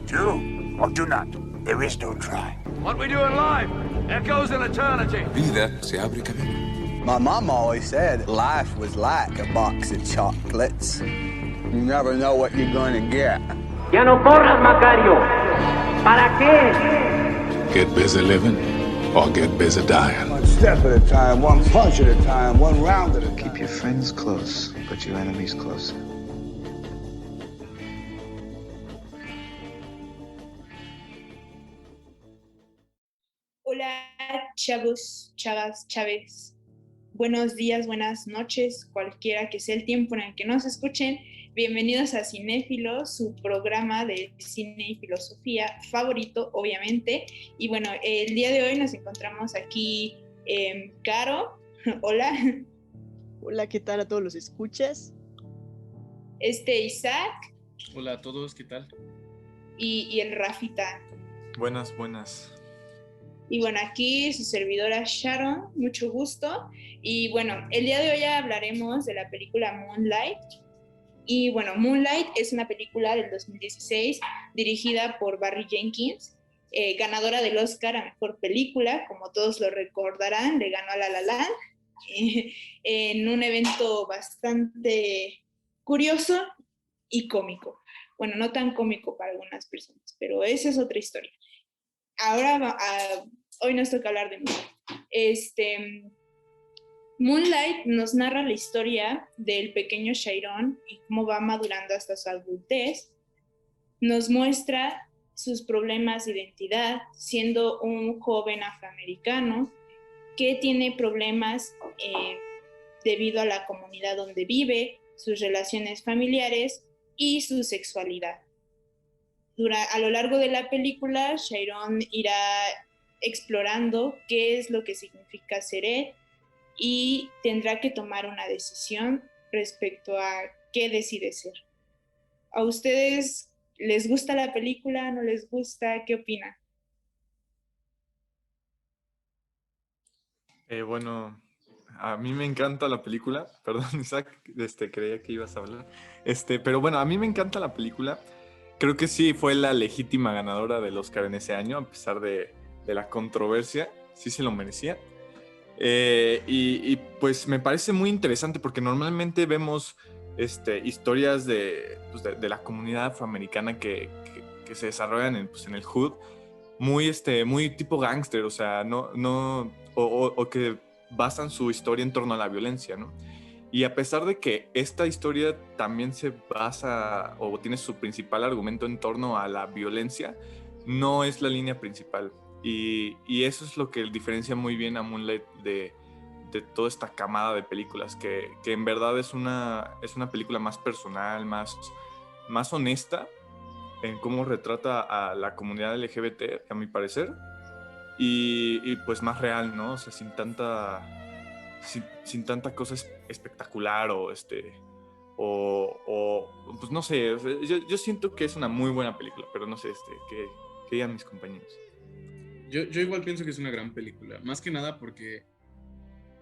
Do or do not. There is no try. What we do in life echoes in eternity. Vida se abre camino. My mom always said life was like a box of chocolates. You never know what you're gonna get. Ya no corras, Macario. ¿Para qué? Get busy living or get busy dying. One step at a time, one punch at a time, one round at a time. Keep your friends close, but your enemies closer. Hola, chavos, chavas, chaves. Buenos días, buenas noches, cualquiera que sea el tiempo en el que nos escuchen. Bienvenidos a Cinéfilos, su programa de cine y filosofía favorito, obviamente. Y bueno, el día de hoy nos encontramos aquí, Caro. Hola. Hola, ¿qué tal a todos los escuchas? Isaac. Hola a todos, ¿qué tal? Y el Rafita. Buenas, buenas. Y bueno, aquí su servidora Sharon, mucho gusto. Y bueno, el día de hoy ya hablaremos de la película Moonlight. Y bueno, Moonlight es una película del 2016 dirigida por Barry Jenkins, ganadora del Oscar a Mejor Película, como todos lo recordarán, le ganó a La La Land, en un evento bastante curioso y cómico. Bueno, no tan cómico para algunas personas, pero esa es otra historia. Ahora, hoy nos toca hablar de Moonlight. Moonlight nos narra la historia del pequeño Chiron y cómo va madurando hasta su adultez. Nos muestra sus problemas de identidad, siendo un joven afroamericano que tiene problemas debido a la comunidad donde vive, sus relaciones familiares y su sexualidad. A lo largo de la película, Chiron irá explorando qué es lo que significa ser él y tendrá que tomar una decisión respecto a qué decide ser. ¿A ustedes les gusta la película? ¿No les gusta? ¿Qué opinan? Bueno, a mí me encanta la película. Perdón, Isaac, creía que ibas a hablar. Pero bueno, a mí me encanta la película. Creo que sí fue la legítima ganadora del Oscar en ese año, a pesar de la controversia. Sí se lo merecía. Y pues me parece muy interesante porque normalmente vemos historias de la comunidad afroamericana que se desarrollan en el hood, muy tipo gángster, o sea, o que basan su historia en torno a la violencia, ¿no? Y a pesar de que esta historia también se basa o tiene su principal argumento en torno a la violencia, no es la línea principal. Y eso es lo que diferencia muy bien a Moonlight de toda esta camada de películas, que en verdad es una película más personal, más honesta en cómo retrata a la comunidad LGBT, a mi parecer, y pues más real, ¿no? O sea, sin tanta cosa espectacular o pues no sé, o sea, yo siento que es una muy buena película, pero no sé, ¿qué digan mis compañeros? Yo igual pienso que es una gran película, más que nada porque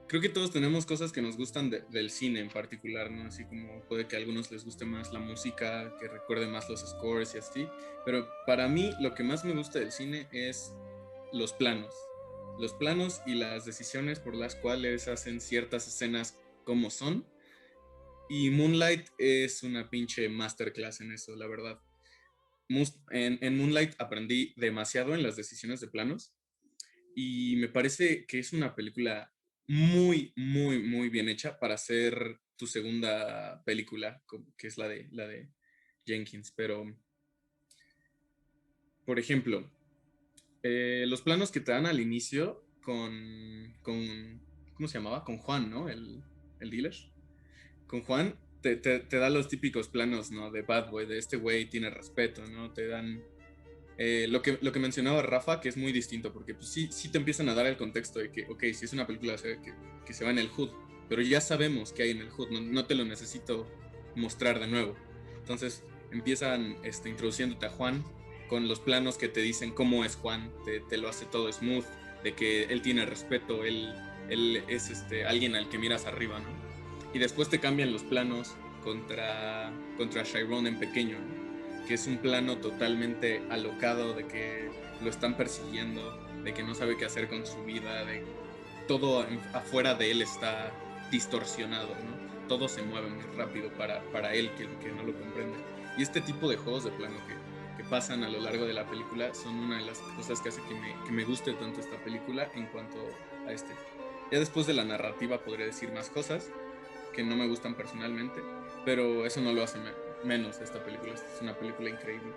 creo que todos tenemos cosas que nos gustan del cine en particular, ¿no? Así como puede que a algunos les guste más la música, que recuerde más los scores y así, pero para mí lo que más me gusta del cine es los planos y las decisiones por las cuales hacen ciertas escenas como son, y Moonlight es una pinche masterclass en eso, la verdad. En Moonlight aprendí demasiado en las decisiones de planos y me parece que es una película muy, muy, muy bien hecha para ser tu segunda película, que es la de Jenkins. Pero, por ejemplo, los planos que te dan al inicio con ¿cómo se llamaba? Con Juan, ¿no? El dealer. Con Juan te da los típicos planos, ¿no? De Bad Boy, de este güey tiene respeto, ¿no? Te dan lo que mencionaba Rafa, que es muy distinto, porque pues, sí te empiezan a dar el contexto de que, ok, sí es una película que se va en el hood, pero ya sabemos que hay en el hood, no te lo necesito mostrar de nuevo. Entonces empiezan introduciéndote a Juan con los planos que te dicen cómo es Juan, te lo hace todo smooth, de que él tiene respeto, él es alguien al que miras arriba, ¿no? Y después te cambian los planos contra Chiron en pequeño, ¿no? que es un plano totalmente alocado, de que lo están persiguiendo, de que no sabe qué hacer con su vida, de todo afuera de él está distorsionado, ¿no? Todo se mueve muy rápido para él, que no lo comprende. Y este tipo de juegos de plano que pasan a lo largo de la película son una de las cosas que hace que me guste tanto esta película en cuanto a este. Ya después de la narrativa podría decir más cosas que no me gustan personalmente, pero eso no lo hace menos esta película. Es una película increíble.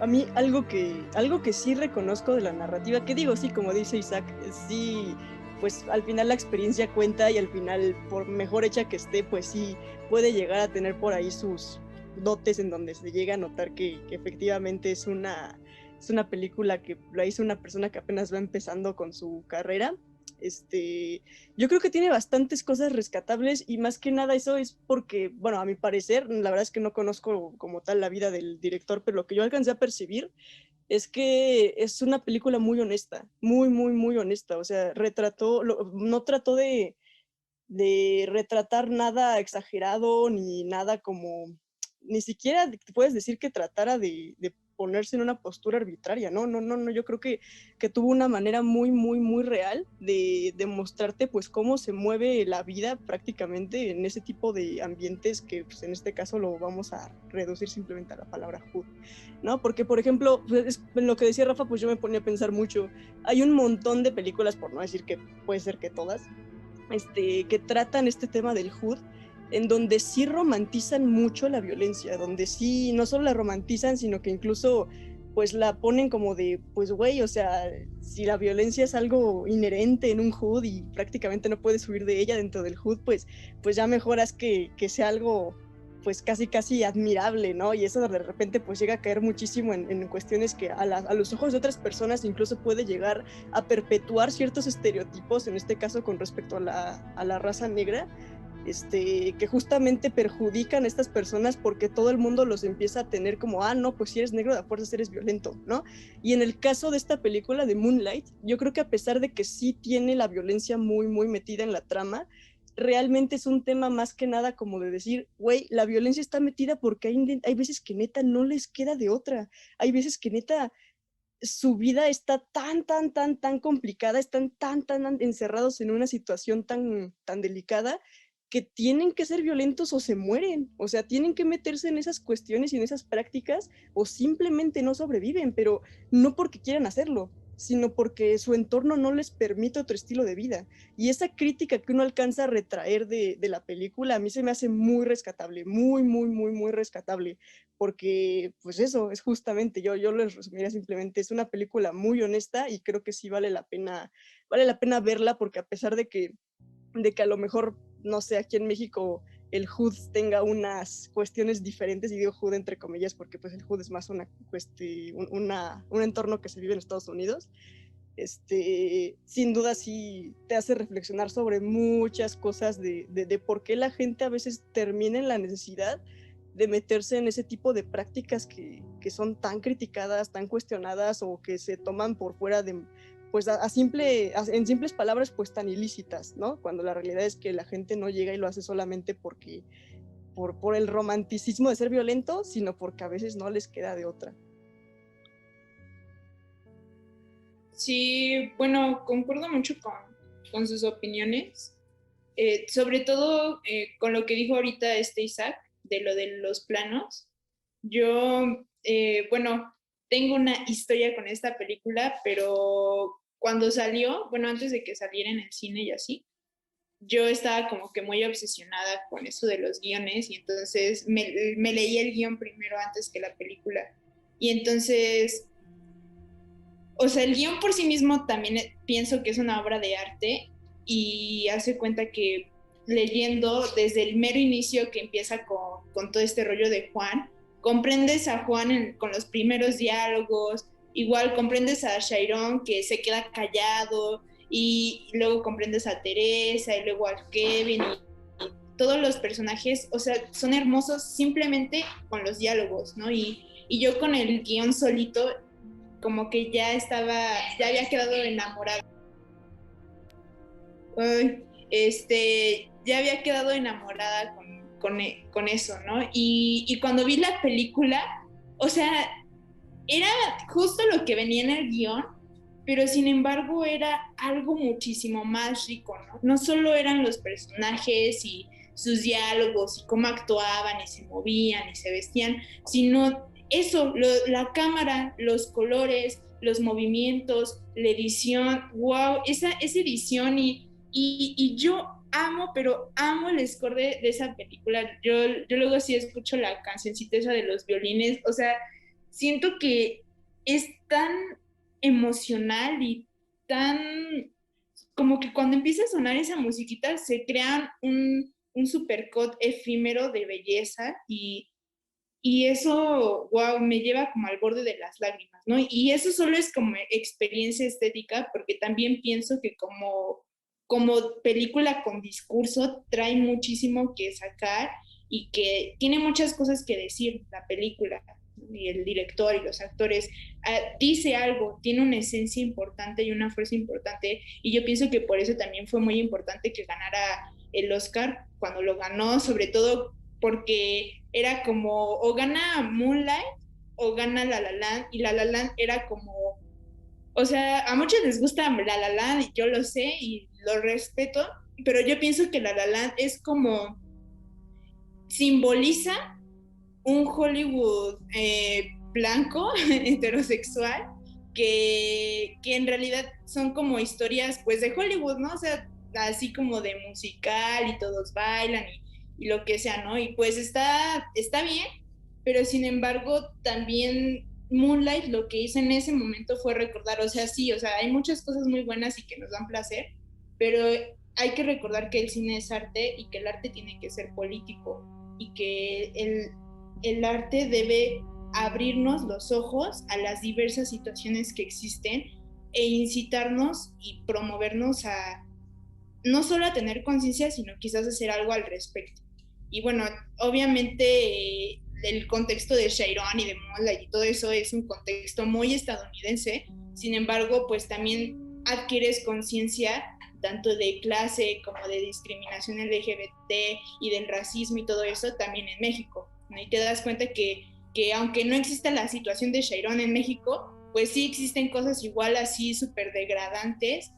A mí algo que sí reconozco de la narrativa, que digo, sí, como dice Isaac, sí, pues al final la experiencia cuenta y al final, por mejor hecha que esté, pues sí puede llegar a tener por ahí sus dotes en donde se llega a notar que efectivamente es una película que la hizo una persona que apenas va empezando con su carrera. Yo creo que tiene bastantes cosas rescatables y más que nada eso es porque, bueno, a mi parecer, la verdad es que no conozco como tal la vida del director, pero lo que yo alcancé a percibir es que es una película muy honesta, muy, muy, muy honesta. O sea, no trató de retratar nada exagerado ni nada como, ni siquiera puedes decir que tratara de ponerse en una postura arbitraria, no, yo creo que tuvo una manera muy, muy, muy real de mostrarte pues cómo se mueve la vida prácticamente en ese tipo de ambientes que pues, en este caso lo vamos a reducir simplemente a la palabra hood, ¿no? Porque, por ejemplo, pues, en lo que decía Rafa, pues yo me ponía a pensar mucho, hay un montón de películas, por no decir que puede ser que todas, que tratan este tema del hood, en donde sí romantizan mucho la violencia, donde sí no solo la romantizan, sino que incluso pues la ponen como de, pues güey, o sea, si la violencia es algo inherente en un hood y prácticamente no puedes huir de ella dentro del hood, pues ya mejoras que sea algo pues casi admirable, ¿no? Y eso de repente pues llega a caer muchísimo en cuestiones que a los ojos de otras personas incluso puede llegar a perpetuar ciertos estereotipos, en este caso con respecto a la raza negra, que justamente perjudican a estas personas porque todo el mundo los empieza a tener como, no, pues si eres negro de a fuerzas eres violento, ¿no? Y en el caso de esta película de Moonlight, yo creo que a pesar de que sí tiene la violencia muy, muy metida en la trama, realmente es un tema más que nada como de decir, güey, la violencia está metida porque hay veces que neta no les queda de otra, hay veces que neta su vida está tan complicada, están tan encerrados en una situación tan delicada que tienen que ser violentos o se mueren, o sea, tienen que meterse en esas cuestiones y en esas prácticas o simplemente no sobreviven, pero no porque quieran hacerlo, sino porque su entorno no les permite otro estilo de vida. Y esa crítica que uno alcanza a retraer de la película, a mí se me hace muy rescatable, muy, muy, muy, muy rescatable, porque pues eso es justamente, yo les resumiría simplemente, es una película muy honesta y creo que sí vale la pena verla, porque a pesar de que a lo mejor, no sé, aquí en México el hood tenga unas cuestiones diferentes, y digo hood entre comillas porque pues el hood es más un entorno que se vive en Estados Unidos, sin duda sí te hace reflexionar sobre muchas cosas de por qué la gente a veces termina en la necesidad de meterse en ese tipo de prácticas que son tan criticadas, tan cuestionadas o que se toman por fuera de, pues en simples palabras, pues tan ilícitas, ¿no? Cuando la realidad es que la gente no llega y lo hace solamente porque por el romanticismo de ser violento, sino porque a veces no les queda de otra. Sí, bueno, concuerdo mucho con sus opiniones, sobre todo con lo que dijo ahorita Isaac, de lo de los planos. Yo, bueno, tengo una historia con esta película, pero cuando salió, bueno, antes de que saliera en el cine y así, yo estaba como que muy obsesionada con eso de los guiones y entonces me leí el guión primero antes que la película. Y entonces, o sea, el guión por sí mismo también pienso que es una obra de arte y hace cuenta que leyendo desde el mero inicio que empieza con todo este rollo de Juan, comprendes a Juan con los primeros diálogos, igual comprendes a Chiron que se queda callado y luego comprendes a Teresa y luego a Kevin y todos los personajes, o sea, son hermosos simplemente con los diálogos, ¿no? Y yo con el guión solito como que ya había quedado enamorada. Ya había quedado enamorada con eso, ¿no? Y cuando vi la película, o sea, era justo lo que venía en el guión, pero sin embargo era algo muchísimo más rico, ¿no? No solo eran los personajes y sus diálogos y cómo actuaban y se movían y se vestían, sino eso, la cámara, los colores, los movimientos, la edición, wow, esa edición y yo amo, pero amo el score de esa película. Yo luego sí escucho la cancioncita esa de los violines, o sea, siento que es tan emocional y tan como que cuando empieza a sonar esa musiquita se crea un supercut efímero de belleza y eso, wow, me lleva como al borde de las lágrimas, ¿no? Y eso solo es como experiencia estética, porque también pienso que como película con discurso trae muchísimo que sacar y que tiene muchas cosas que decir la película, y el director y los actores, dice algo, tiene una esencia importante y una fuerza importante, y yo pienso que por eso también fue muy importante que ganara el Oscar cuando lo ganó, sobre todo porque era como o gana Moonlight o gana La La Land, y La La Land era como, o sea, a muchos les gusta La La Land y yo lo sé y lo respeto, pero yo pienso que La La Land es como simboliza un Hollywood blanco, heterosexual, que en realidad son como historias pues de Hollywood, ¿no? O sea, así como de musical y todos bailan y lo que sea, ¿no? Y pues está bien, pero sin embargo también Moonlight lo que hizo en ese momento fue recordar, o sea, sí, o sea, hay muchas cosas muy buenas y que nos dan placer, pero hay que recordar que el cine es arte y que el arte tiene que ser político y que el arte debe abrirnos los ojos a las diversas situaciones que existen e incitarnos y promovernos a no solo a tener conciencia, sino quizás hacer algo al respecto. Y bueno, obviamente el contexto de Chiron y de Moonlight y todo eso es un contexto muy estadounidense, sin embargo, pues también adquieres conciencia tanto de clase como de discriminación LGBT y del racismo y todo eso también en México, ¿no? Y te das cuenta que aunque no exista la situación de Chiron en México, pues sí existen cosas igual así súper degradantes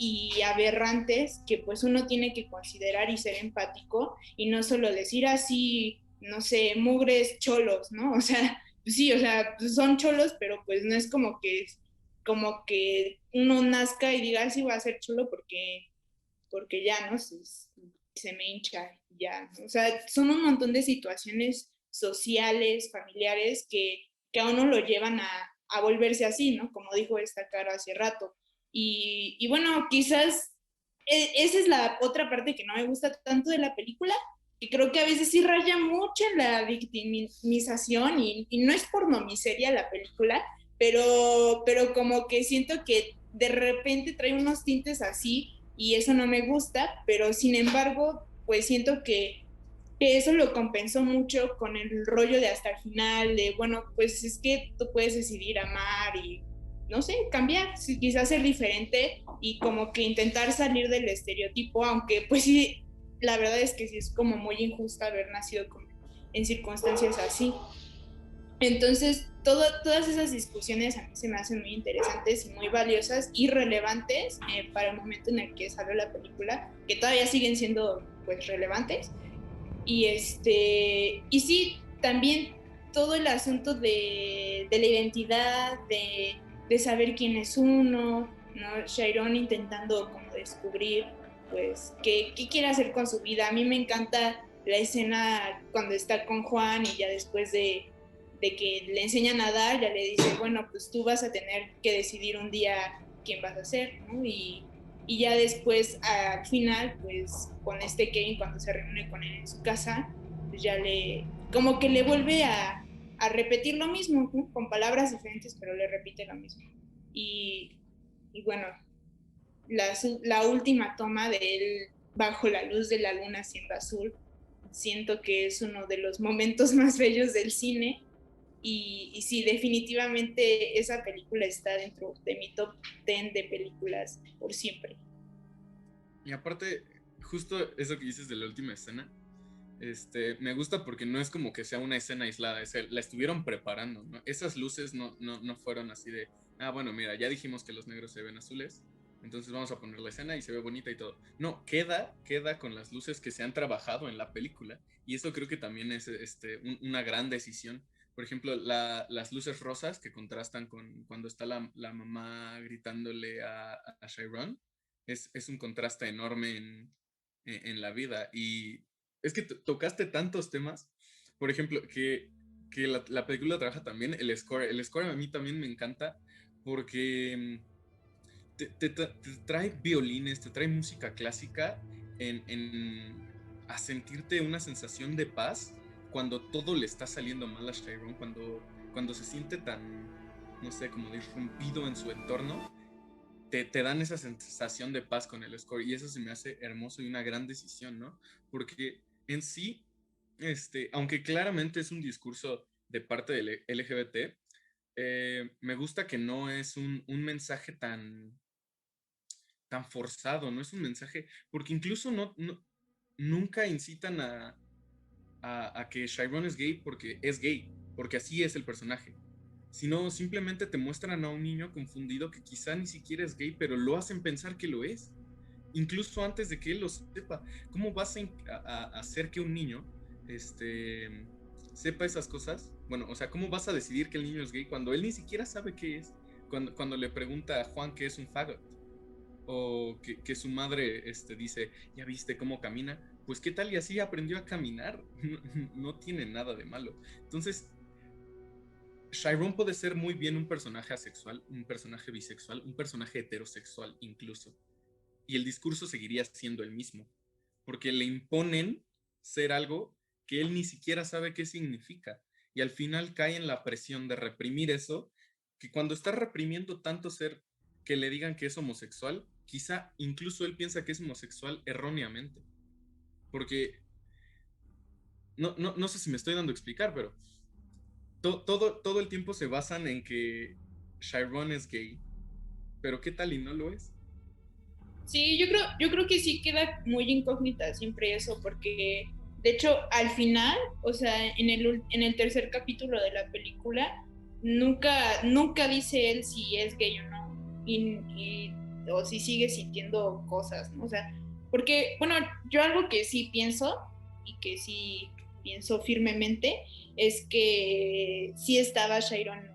y aberrantes que pues uno tiene que considerar y ser empático y no solo decir así, no sé, mugres cholos, ¿no? O sea, pues sí, o sea, pues son cholos, pero pues no es como que uno nazca y diga, sí, voy a ser cholo porque ya, ¿no? Se me hincha, ya, ¿no? O sea, son un montón de situaciones sociales, familiares, que a uno lo llevan a volverse así, ¿no? Como dijo esta Cara hace rato. Y bueno, quizás esa es la otra parte que no me gusta tanto de la película, que creo que a veces sí raya mucho en la victimización y no es pornomiseria la película, pero como que siento que de repente trae unos tintes así y eso no me gusta, pero sin embargo, pues siento que eso lo compensó mucho con el rollo de hasta el final, de bueno, pues es que tú puedes decidir amar y no sé, cambiar, quizás ser diferente y como que intentar salir del estereotipo, aunque pues sí, la verdad es que sí es como muy injusta haber nacido como en circunstancias así. Entonces, todas esas discusiones a mí se me hacen muy interesantes y muy valiosas y relevantes para el momento en el que salió la película, que todavía siguen siendo pues relevantes. Y sí, también todo el asunto de la identidad, de saber quién es uno, ¿no? Chiron intentando como descubrir, pues, qué quiere hacer con su vida. A mí me encanta la escena cuando está con Juan y ya después de que le enseña a nadar, ya le dice, bueno, pues tú vas a tener que decidir un día quién vas a ser, ¿no? Y ya después, al final, pues, con Kevin, cuando se reúne con él en su casa, pues ya como que le vuelve a repetir lo mismo, ¿no? Con palabras diferentes, pero le repite lo mismo. Y bueno, la última toma de él bajo la luz de la luna siendo azul, siento que es uno de los momentos más bellos del cine. Y sí, definitivamente esa película está dentro de mi top 10 de películas por siempre. Y aparte, justo eso que dices de la última escena, Me gusta porque no es como que sea una escena aislada, la estuvieron preparando, ¿no? Esas luces no fueron así de, bueno, mira, ya dijimos que los negros se ven azules, entonces vamos a poner la escena y se ve bonita y todo. No, queda con las luces que se han trabajado en la película, y eso creo que también es una gran decisión. Por ejemplo, las luces rosas que contrastan con cuando está la mamá gritándole a Chiron, es un contraste enorme en la vida. Y es que tocaste tantos temas, por ejemplo, que la película trabaja también el score. El score a mí también me encanta porque te trae violines, te trae música clásica a sentirte una sensación de paz cuando todo le está saliendo mal a Chiron, cuando se siente tan, no sé, como disrumpido en su entorno. Te dan esa sensación de paz con el score, y eso se me hace hermoso y una gran decisión, ¿no? Porque en sí, aunque claramente es un discurso de parte del LGBT, me gusta que no es un mensaje tan forzado, no es un mensaje, porque incluso nunca incitan a que Chiron es gay porque así es el personaje, sino simplemente te muestran a un niño confundido que quizá ni siquiera es gay, pero lo hacen pensar que lo es, incluso antes de que él lo sepa. ¿Cómo vas a hacer que un niño sepa esas cosas? Bueno, o sea, ¿cómo vas a decidir que el niño es gay cuando él ni siquiera sabe qué es? Cuando le pregunta a Juan qué es un faggot, o que su madre dice, ¿ya viste cómo camina? Pues qué tal y así aprendió a caminar. No tiene nada de malo. Entonces, Chiron puede ser muy bien un personaje asexual, un personaje bisexual, un personaje heterosexual incluso, y el discurso seguiría siendo el mismo, porque le imponen ser algo que él ni siquiera sabe qué significa, y al final cae en la presión de reprimir eso, que cuando está reprimiendo tanto ser que le digan que es homosexual, quizá incluso él piensa que es homosexual erróneamente, porque no sé si me estoy dando a explicar, pero todo el tiempo se basan en que Chiron es gay, pero ¿qué tal y no lo es? Sí, yo creo que sí queda muy incógnita siempre eso, porque de hecho al final, o sea, en el tercer capítulo de la película, nunca dice él si es gay o no, o si sigue sintiendo cosas, ¿no? O sea, porque, bueno, yo algo que sí pienso, y que sí pienso firmemente, es que sí estaba Chiron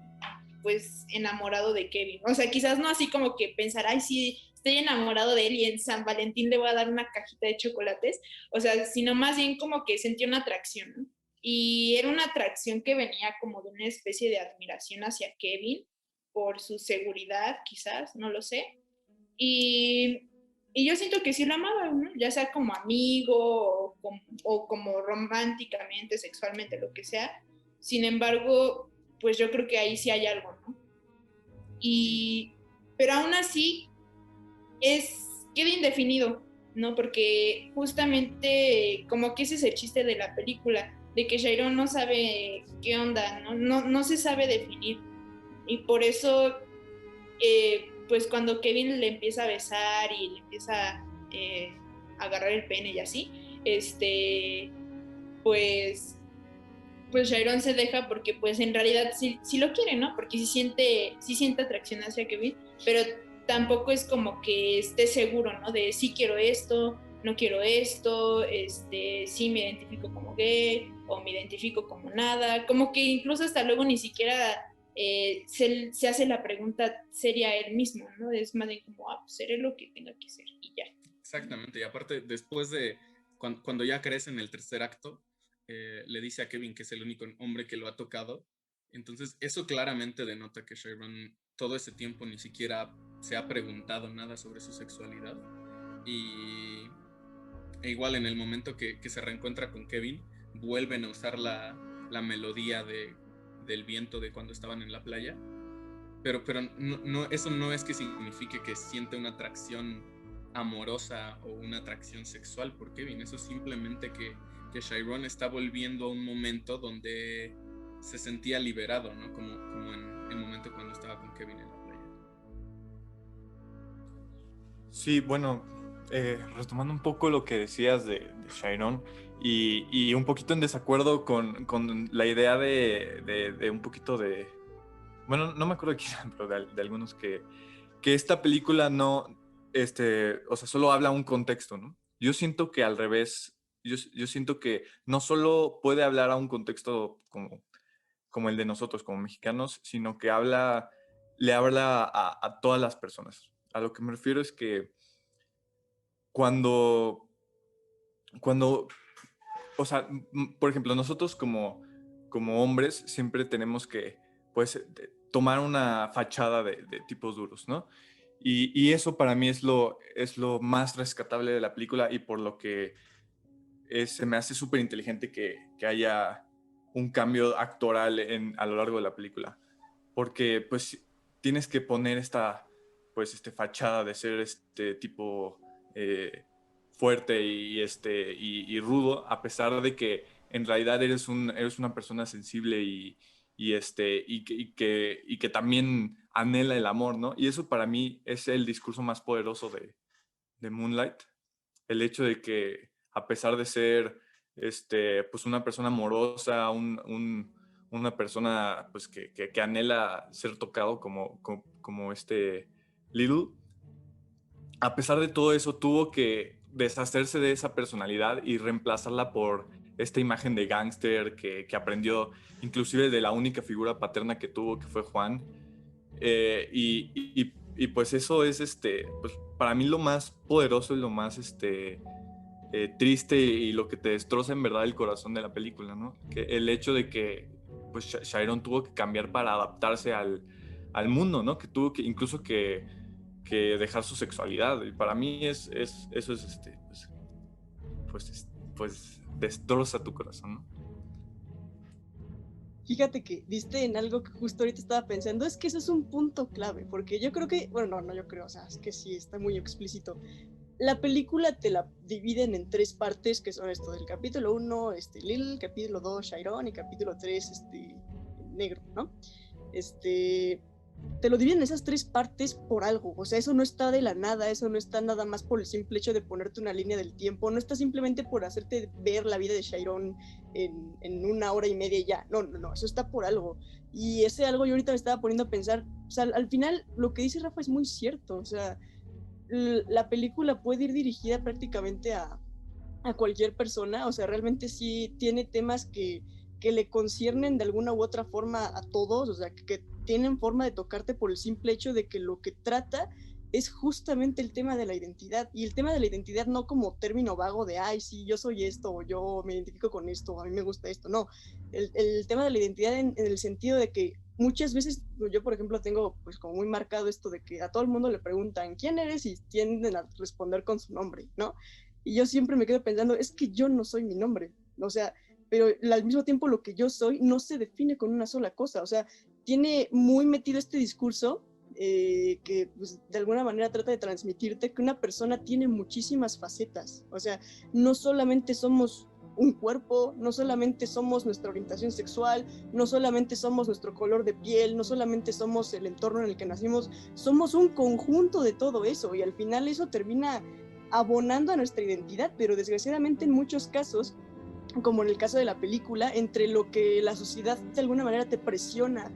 pues enamorado de Kevin. O sea, quizás no así como que pensar, ay, sí, estoy enamorado de él y en San Valentín le voy a dar una cajita de chocolates. O sea, sino más bien como que sentí una atracción, ¿no? Y era una atracción que venía como de una especie de admiración hacia Kevin por su seguridad, quizás, no lo sé. Y, y yo siento que sí lo amaba, ¿no? Ya sea como amigo o como románticamente, sexualmente, lo que sea. Sin embargo, pues yo creo que ahí sí hay algo, ¿no? Pero aún así queda indefinido, ¿no? Porque justamente como que ese es el chiste de la película, de que Chiron no sabe qué onda, ¿no? No se sabe definir. Y por eso, pues cuando Kevin le empieza a besar y le empieza a agarrar el pene y así, pues Chiron se deja porque pues en realidad sí lo quiere, ¿no? Porque sí siente atracción hacia Kevin, pero tampoco es como que esté seguro, ¿no? De sí quiero esto, no quiero esto, sí me identifico como gay o me identifico como nada, como que incluso hasta luego ni siquiera se hace la pregunta seria él mismo, ¿no? Es más bien como, pues seré lo que tenga que ser y ya. Exactamente, y aparte después de cuando ya crece en el tercer acto, le dice a Kevin que es el único hombre que lo ha tocado. Entonces eso claramente denota que Chiron todo ese tiempo ni siquiera se ha preguntado nada sobre su sexualidad, e igual en el momento que se reencuentra con Kevin vuelven a usar la melodía del viento de cuando estaban en la playa, pero eso no es que signifique que siente una atracción amorosa o una atracción sexual por Kevin. Eso es simplemente que Chiron está volviendo a un momento donde se sentía liberado, ¿no? Como en el momento cuando estaba con Kevin en la playa. Sí, bueno, retomando un poco lo que decías de Chiron, y un poquito en desacuerdo con la idea de un poquito de... Bueno, no me acuerdo de quién, pero de algunos que esta película no, o sea, solo habla un contexto, ¿no? Yo siento que al revés, yo siento que no solo puede hablar a un contexto como el de nosotros, como mexicanos, sino que le habla a todas las personas. A lo que me refiero es que cuando o sea, por ejemplo, nosotros como hombres siempre tenemos que, pues, tomar una fachada de tipos duros, ¿no? Y eso para mí es lo más rescatable de la película y por lo que se me hace súper inteligente que haya un cambio actoral a lo largo de la película. Porque, pues, tienes que poner esta fachada de ser este tipo fuerte y rudo, a pesar de que en realidad eres una persona sensible y que también anhela el amor, ¿no? Y eso para mí es el discurso más poderoso de Moonlight. El hecho de que a pesar de ser pues una persona amorosa, una persona pues que anhela ser tocado como Little, a pesar de todo eso tuvo que deshacerse de esa personalidad y reemplazarla por esta imagen de gángster que aprendió inclusive de la única figura paterna que tuvo, que fue Juan. Y pues eso es pues para mí lo más poderoso y lo más triste y lo que te destroza en verdad el corazón de la película, ¿no? Que el hecho de que pues Chiron tuvo que cambiar para adaptarse al mundo, ¿no? Que tuvo que incluso que dejar su sexualidad, y para mí eso es pues destroza tu corazón, ¿no? Fíjate que diste en algo que justo ahorita estaba pensando, es que eso es un punto clave, porque yo creo que, bueno, no yo creo, o sea, es que sí, está muy explícito. La película te la dividen en 3 partes, que son esto del capítulo 1, Lil, capítulo 2, Chiron, y capítulo 3, Negro, ¿no? Te lo dividen en esas 3 partes por algo, o sea, eso no está de la nada, eso no está nada más por el simple hecho de ponerte una línea del tiempo, no está simplemente por hacerte ver la vida de Chiron en 1 hora y media y ya, no, eso está por algo, y ese algo yo ahorita me estaba poniendo a pensar, o sea, al final lo que dice Rafa es muy cierto, o sea, la película puede ir dirigida prácticamente a cualquier persona, o sea, realmente sí tiene temas que le conciernen de alguna u otra forma a todos, o sea, que tienen forma de tocarte por el simple hecho de que lo que trata es justamente el tema de la identidad, y el tema de la identidad no como término vago de, ay, sí, yo soy esto, o yo me identifico con esto, o a mí me gusta esto, no, el tema de la identidad en el sentido de que muchas veces, yo por ejemplo tengo pues como muy marcado esto de que a todo el mundo le preguntan quién eres y tienden a responder con su nombre, ¿no? Y yo siempre me quedo pensando, es que yo no soy mi nombre, o sea, pero al mismo tiempo lo que yo soy no se define con una sola cosa, o sea, tiene muy metido este discurso que pues, de alguna manera trata de transmitirte que una persona tiene muchísimas facetas, o sea, no solamente somos un cuerpo, no solamente somos nuestra orientación sexual, no solamente somos nuestro color de piel, no solamente somos el entorno en el que nacimos, somos un conjunto de todo eso, y al final eso termina abonando a nuestra identidad, pero desgraciadamente en muchos casos, como en el caso de la película, entre lo que la sociedad de alguna manera te presiona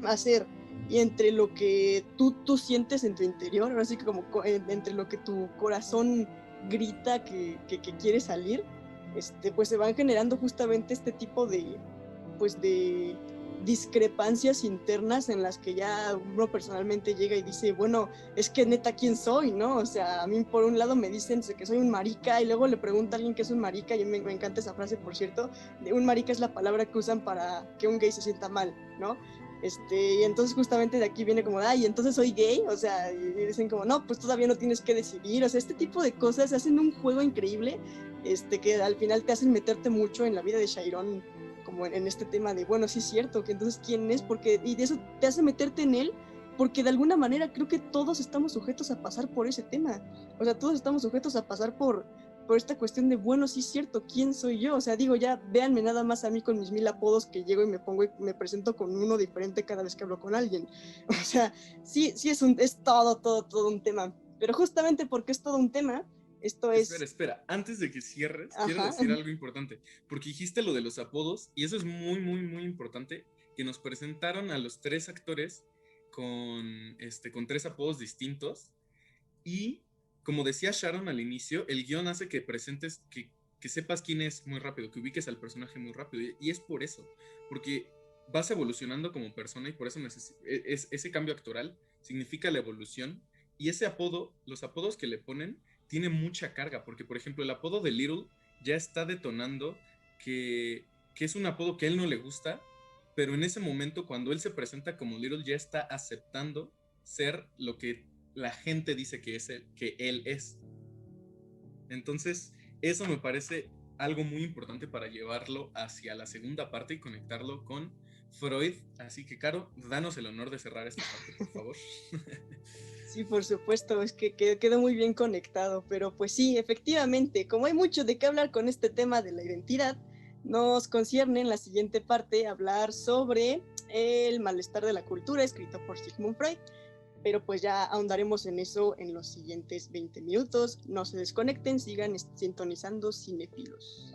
a hacer y entre lo que tú sientes en tu interior, así que como entre lo que tu corazón grita que quiere salir, pues se van generando justamente este tipo de discrepancias internas en las que ya uno personalmente llega y dice, bueno, es que neta, ¿quién soy? ¿No? O sea, a mí por un lado me dicen que soy un marica y luego le pregunta a alguien qué es un marica y me encanta esa frase, por cierto, de un marica es la palabra que usan para que un gay se sienta mal, ¿no? Y entonces justamente de aquí viene como, ay, entonces soy gay, o sea, y dicen como, no, pues todavía no tienes que decidir, o sea, este tipo de cosas hacen un juego increíble, que al final te hacen meterte mucho en la vida de Chiron, como en este tema de, bueno, sí es cierto, que entonces quién es, porque, y de eso te hace meterte en él, porque de alguna manera creo que todos estamos sujetos a pasar por ese tema, o sea, todos estamos sujetos a pasar por esta cuestión de, bueno, sí es cierto, ¿quién soy yo? O sea, digo, ya véanme nada más a mí con mis 1000 apodos que llego y me pongo y me presento con uno diferente cada vez que hablo con alguien. O sea, sí es todo un tema. Pero justamente porque es todo un tema, Esto es... Espera, antes de que cierres, Ajá. quiero decir algo importante, porque dijiste lo de los apodos, y eso es muy, muy, muy importante, que nos presentaron a los 3 actores con 3 apodos distintos, y como decía Sharon al inicio, el guión hace que presentes, que sepas quién es muy rápido, que ubiques al personaje muy rápido, y es por eso, porque vas evolucionando como persona, y por eso ese cambio actoral significa la evolución, y ese apodo, los apodos que le ponen, tiene mucha carga, porque por ejemplo el apodo de Little ya está detonando que es un apodo que a él no le gusta, pero en ese momento cuando él se presenta como Little ya está aceptando ser lo que la gente dice que él es. Entonces eso me parece algo muy importante para llevarlo hacia la segunda parte y conectarlo con Freud. Así que, Caro, danos el honor de cerrar esta parte, por favor. Sí, por supuesto, es que quedó muy bien conectado, pero pues sí, efectivamente, como hay mucho de qué hablar con este tema de la identidad, nos concierne en la siguiente parte hablar sobre el malestar de la cultura, escrito por Sigmund Freud, pero pues ya ahondaremos en eso en los siguientes 20 minutos. No se desconecten, sigan sintonizando Cinéfilos.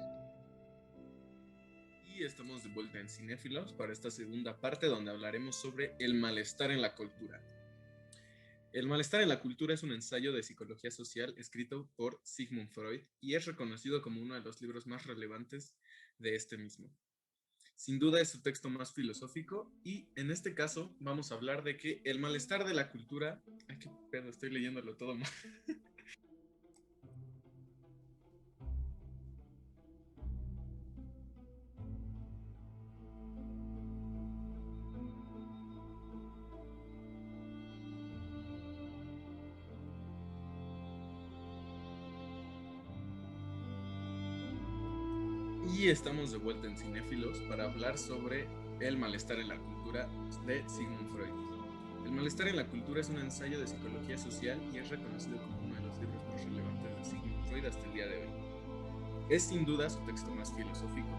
Y estamos de vuelta en Cinéfilos para esta segunda parte donde hablaremos sobre el malestar en la cultura. El malestar en la cultura es un ensayo de psicología social escrito por Sigmund Freud y es reconocido como uno de los libros más relevantes de este mismo. Sin duda es su texto más filosófico y en este caso vamos a hablar de que el malestar de la cultura... Ay, qué pedo, estoy leyéndolo todo mal. Y estamos de vuelta en Cinéfilos para hablar sobre el malestar en la cultura de Sigmund Freud. El malestar en la cultura es un ensayo de psicología social y es reconocido como uno de los libros más relevantes de Sigmund Freud hasta el día de hoy. Es sin duda su texto más filosófico.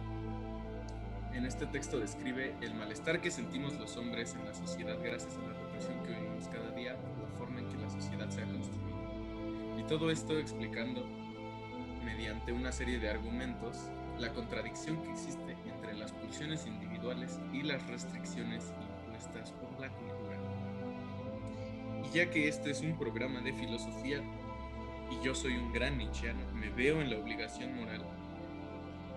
En este texto describe el malestar que sentimos los hombres en la sociedad gracias a la represión que vivimos cada día por la forma en que la sociedad se ha construido. Y todo esto explicando mediante una serie de argumentos la contradicción que existe entre las pulsiones individuales y las restricciones impuestas por la cultura. Y ya que este es un programa de filosofía y yo soy un gran nietzscheano, me veo en la obligación moral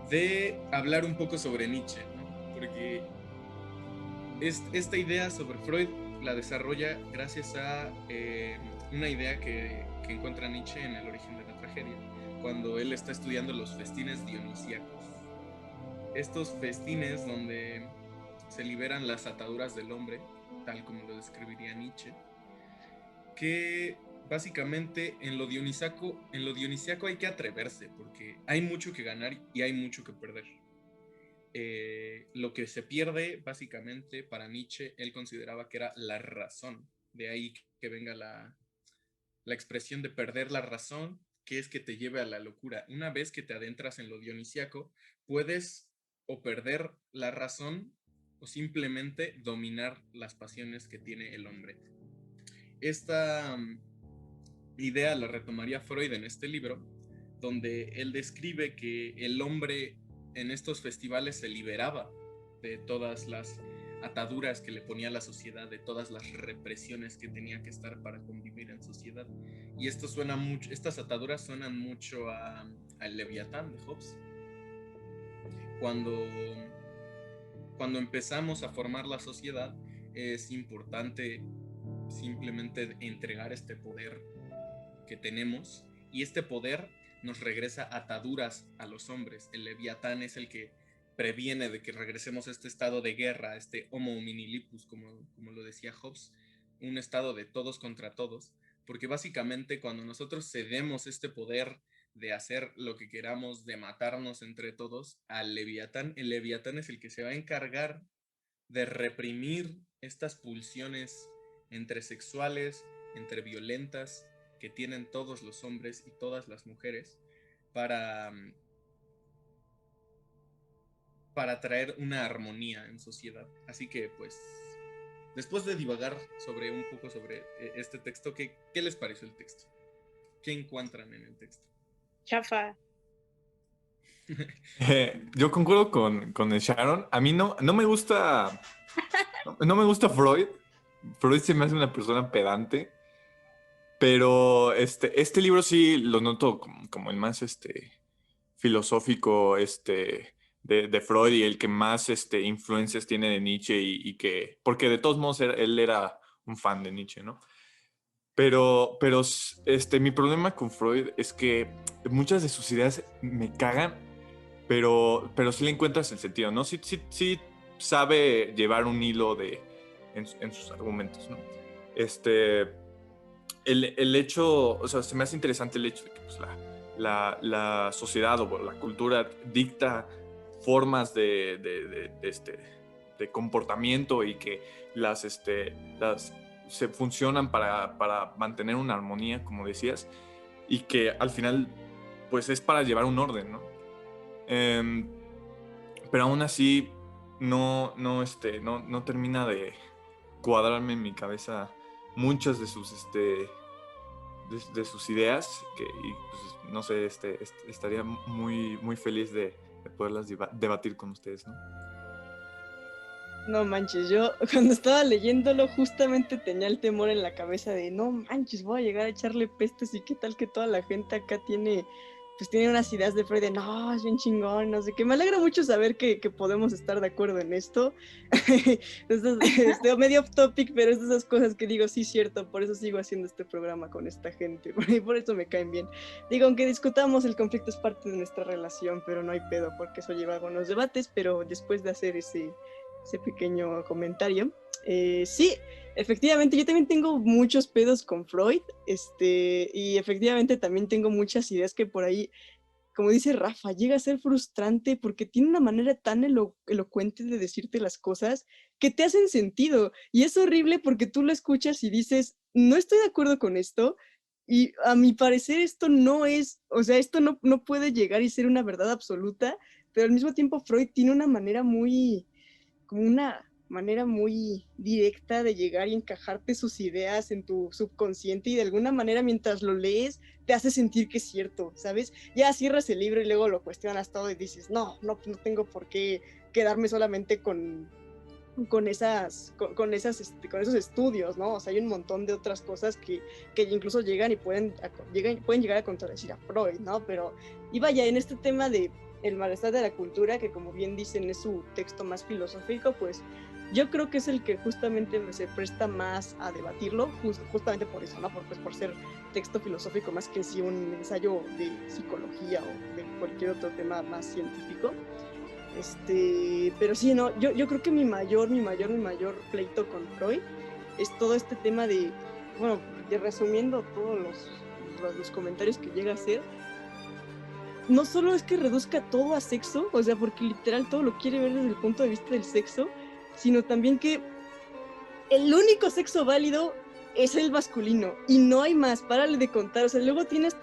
de hablar un poco sobre Nietzsche, ¿no? Porque esta idea sobre Freud la desarrolla gracias a una idea que encuentra Nietzsche en El origen de la tragedia, cuando él está estudiando los festines dionisíacos. Estos festines donde se liberan las ataduras del hombre, tal como lo describiría Nietzsche, que básicamente en lo dionisíaco hay que atreverse, porque hay mucho que ganar y hay mucho que perder. Lo que se pierde, básicamente, para Nietzsche, él consideraba que era la razón. De ahí que venga la expresión de perder la razón, que es que te lleve a la locura. Una vez que te adentras en lo dionisíaco, puedes o perder la razón o simplemente dominar las pasiones que tiene el hombre. Esta idea la retomaría Freud en este libro, donde él describe que el hombre en estos festivales se liberaba de todas las ataduras que le ponía la sociedad, de todas las represiones que tenía que estar para convivir en sociedad. Y esto suena mucho, estas ataduras suenan mucho al Leviatán de Hobbes. Cuando empezamos a formar la sociedad, es importante simplemente entregar este poder que tenemos, y este poder nos regresa ataduras a los hombres. El Leviatán es el que previene de que regresemos a este estado de guerra, este homo homini lupus, como lo decía Hobbes, un estado de todos contra todos, porque básicamente cuando nosotros cedemos este poder de hacer lo que queramos, de matarnos entre todos, al Leviatán, el Leviatán es el que se va a encargar de reprimir estas pulsiones entre sexuales, entre violentas, que tienen todos los hombres y todas las mujeres, para traer una armonía en sociedad. Así que, pues, después de divagar un poco sobre este texto, ¿qué les pareció el texto? ¿Qué encuentran en el texto? chafa. Yo concuerdo con el Sharon. A mí no me gusta. No me gusta Freud. Freud se me hace una persona pedante. Pero este libro sí lo noto como el más filosófico de Freud y el que más influencias tiene de Nietzsche y que. Porque de todos modos él era un fan de Nietzsche, ¿no? Pero mi problema con Freud es que muchas de sus ideas me cagan, pero sí le encuentras el sentido, ¿no? Sí sabe llevar un hilo en sus argumentos, ¿no? El hecho, o sea, se me hace interesante el hecho de que pues, la sociedad o la cultura dicta formas de comportamiento y que las se funcionan para mantener una armonía, como decías, y que al final pues es para llevar un orden, ¿no? Pero aún así no termina de cuadrarme en mi cabeza muchas de sus de sus ideas y pues, no sé, estaría muy, muy feliz de poderlas debatir con ustedes, ¿no? No manches, yo cuando estaba leyéndolo justamente tenía el temor en la cabeza de no manches, voy a llegar a echarle pestes y qué tal que toda la gente acá tiene unas ideas de Freud de no, es bien chingón, no sé qué. Me alegra mucho saber que podemos estar de acuerdo en esto. Esto es medio off topic, pero es de esas cosas que digo, sí, cierto, por eso sigo haciendo este programa con esta gente, por eso me caen bien. Digo, aunque discutamos, el conflicto es parte de nuestra relación, pero no hay pedo, porque eso lleva a algunos debates, pero después de hacer ese pequeño comentario. Sí, efectivamente, yo también tengo muchos pedos con Freud, y efectivamente también tengo muchas ideas que por ahí, como dice Rafa, llega a ser frustrante porque tiene una manera tan elocuente de decirte las cosas que te hacen sentido, y es horrible porque tú lo escuchas y dices, no estoy de acuerdo con esto, y a mi parecer esto no es, o sea, esto no puede llegar y ser una verdad absoluta, pero al mismo tiempo Freud tiene una manera muy directa de llegar y encajarte sus ideas en tu subconsciente y de alguna manera mientras lo lees te hace sentir que es cierto, ¿sabes? Ya cierras el libro y luego lo cuestionas todo y dices, no tengo por qué quedarme solamente con esos estudios, ¿no? O sea, hay un montón de otras cosas que incluso llegan y pueden llegar a contradecir a Freud, ¿no? Pero, y vaya, en este tema de el malestar de la cultura, que como bien dicen es su texto más filosófico, pues yo creo que es el que justamente se presta más a debatirlo, justamente por eso, ¿no? Por ser texto filosófico más que sí un ensayo de psicología o de cualquier otro tema más científico. Pero sí, no, yo creo que mi mayor pleito con Freud es todo este tema de, bueno, resumiendo todos los comentarios que llega a hacer, no solo es que reduzca todo a sexo, o sea, porque literal todo lo quiere ver desde el punto de vista del sexo, sino también que el único sexo válido es el masculino, y no hay más, párale de contar, o sea, luego tienes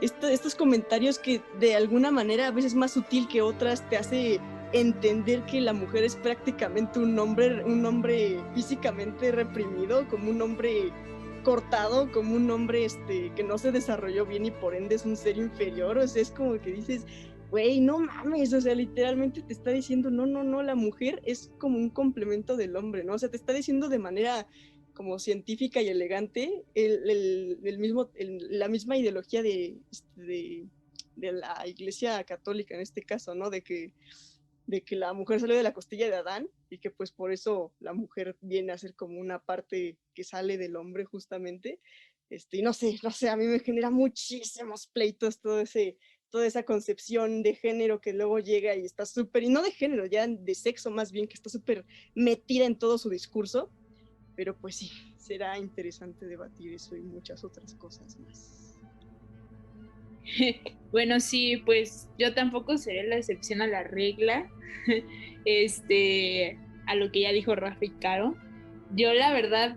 estos comentarios que de alguna manera, a veces más sutil que otras, te hace entender que la mujer es prácticamente un hombre físicamente reprimido, como un hombre cortado, como un hombre que no se desarrolló bien y por ende es un ser inferior. O sea, es como que dices, güey, no mames, o sea, literalmente te está diciendo, no, la mujer es como un complemento del hombre, ¿no? O sea, te está diciendo de manera como científica y elegante la misma ideología de la Iglesia Católica en este caso, ¿no? De que la mujer salió de la costilla de Adán y que pues por eso la mujer viene a ser como una parte que sale del hombre justamente, y no sé, a mí me genera muchísimos pleitos toda esa concepción de género que luego llega y está súper, y no de género, ya de sexo más bien, que está súper metida en todo su discurso, pero pues sí, será interesante debatir eso y muchas otras cosas más. Bueno, sí, pues yo tampoco seré la excepción a la regla, a lo que ya dijo Rafa y Caro. Yo la verdad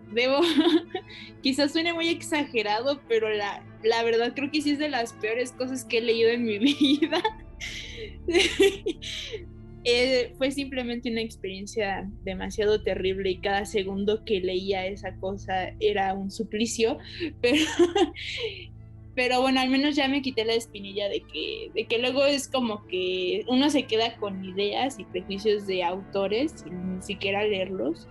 quizás suene muy exagerado, pero la verdad creo que sí es de las peores cosas que he leído en mi vida. Fue simplemente una experiencia demasiado terrible y cada segundo que leía esa cosa era un suplicio, pero pero bueno, al menos ya me quité la espinilla de que luego es como que uno se queda con ideas y prejuicios de autores sin ni siquiera leerlos.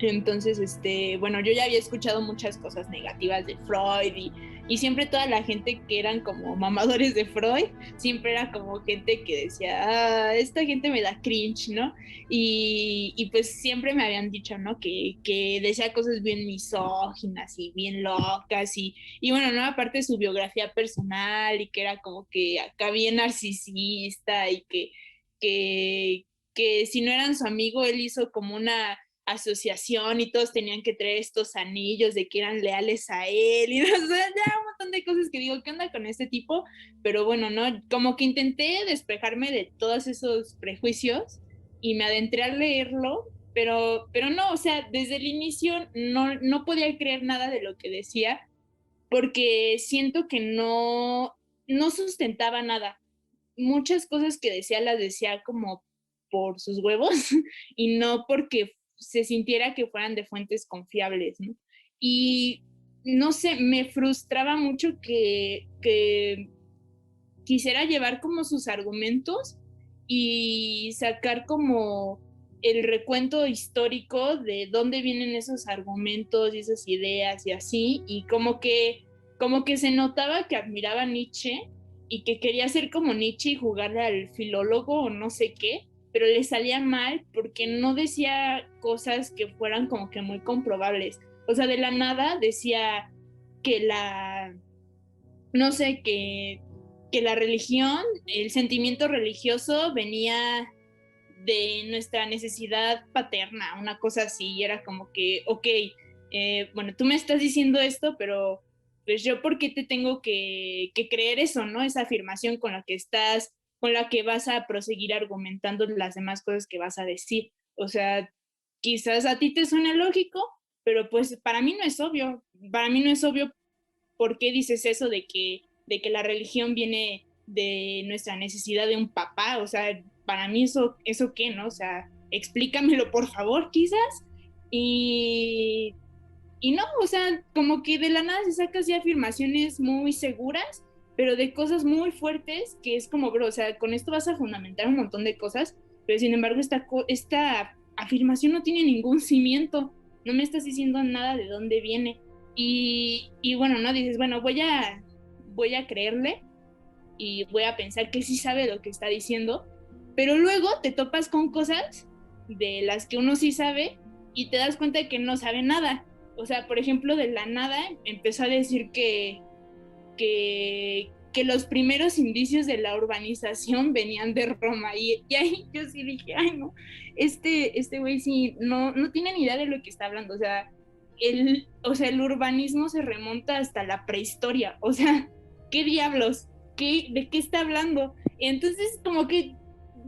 Entonces, bueno, yo ya había escuchado muchas cosas negativas de Freud y siempre toda la gente que eran como mamadores de Freud, siempre era como gente que decía, esta gente me da cringe, ¿no? Y pues siempre me habían dicho, ¿no? Que decía cosas bien misóginas y bien locas y bueno, ¿no? Aparte su biografía personal y que era como que acá bien narcisista y que si no eran su amigo, él hizo como una asociación y todos tenían que traer estos anillos de que eran leales a él y no, o sea, ya un montón de cosas que digo, ¿qué onda con este tipo? Pero bueno, no, como que intenté despejarme de todos esos prejuicios y me adentré a leerlo, pero no, o sea, desde el inicio no podía creer nada de lo que decía porque siento que no sustentaba nada. Muchas cosas que decía las decía como por sus huevos y no porque se sintiera que fueran de fuentes confiables, ¿no? Y no sé, me frustraba mucho que quisiera llevar como sus argumentos y sacar como el recuento histórico de dónde vienen esos argumentos y esas ideas y así, y como que se notaba que admiraba a Nietzsche y que quería ser como Nietzsche y jugarle al filólogo o no sé qué, pero le salía mal porque no decía cosas que fueran como que muy comprobables. O sea, de la nada decía que no sé, que la religión, el sentimiento religioso venía de nuestra necesidad paterna, una cosa así, y era como que, ok, bueno, tú me estás diciendo esto, pero pues yo por qué te tengo que creer eso, ¿no? Esa afirmación con la que vas a proseguir argumentando las demás cosas que vas a decir. O sea, quizás a ti te suene lógico, pero pues para mí no es obvio. Para mí no es obvio por qué dices eso de que la religión viene de nuestra necesidad de un papá. O sea, para mí eso qué, ¿no? O sea, explícamelo por favor, quizás. Y no, o sea, como que de la nada se saca así afirmaciones muy seguras, pero de cosas muy fuertes, que es como, bro, o sea, con esto vas a fundamentar un montón de cosas, pero sin embargo esta afirmación no tiene ningún cimiento, no me estás diciendo nada de dónde viene. Y bueno, ¿no? Dices, bueno, voy a creerle y voy a pensar que sí sabe lo que está diciendo, pero luego te topas con cosas de las que uno sí sabe y te das cuenta de que no sabe nada. O sea, por ejemplo, de la nada empezó a decir que los primeros indicios de la urbanización venían de Roma y ahí yo sí dije, ay no, este güey sí no tiene ni idea de lo que está hablando. O sea, el urbanismo se remonta hasta la prehistoria. O sea, ¿qué diablos? ¿De qué está hablando? Entonces, como que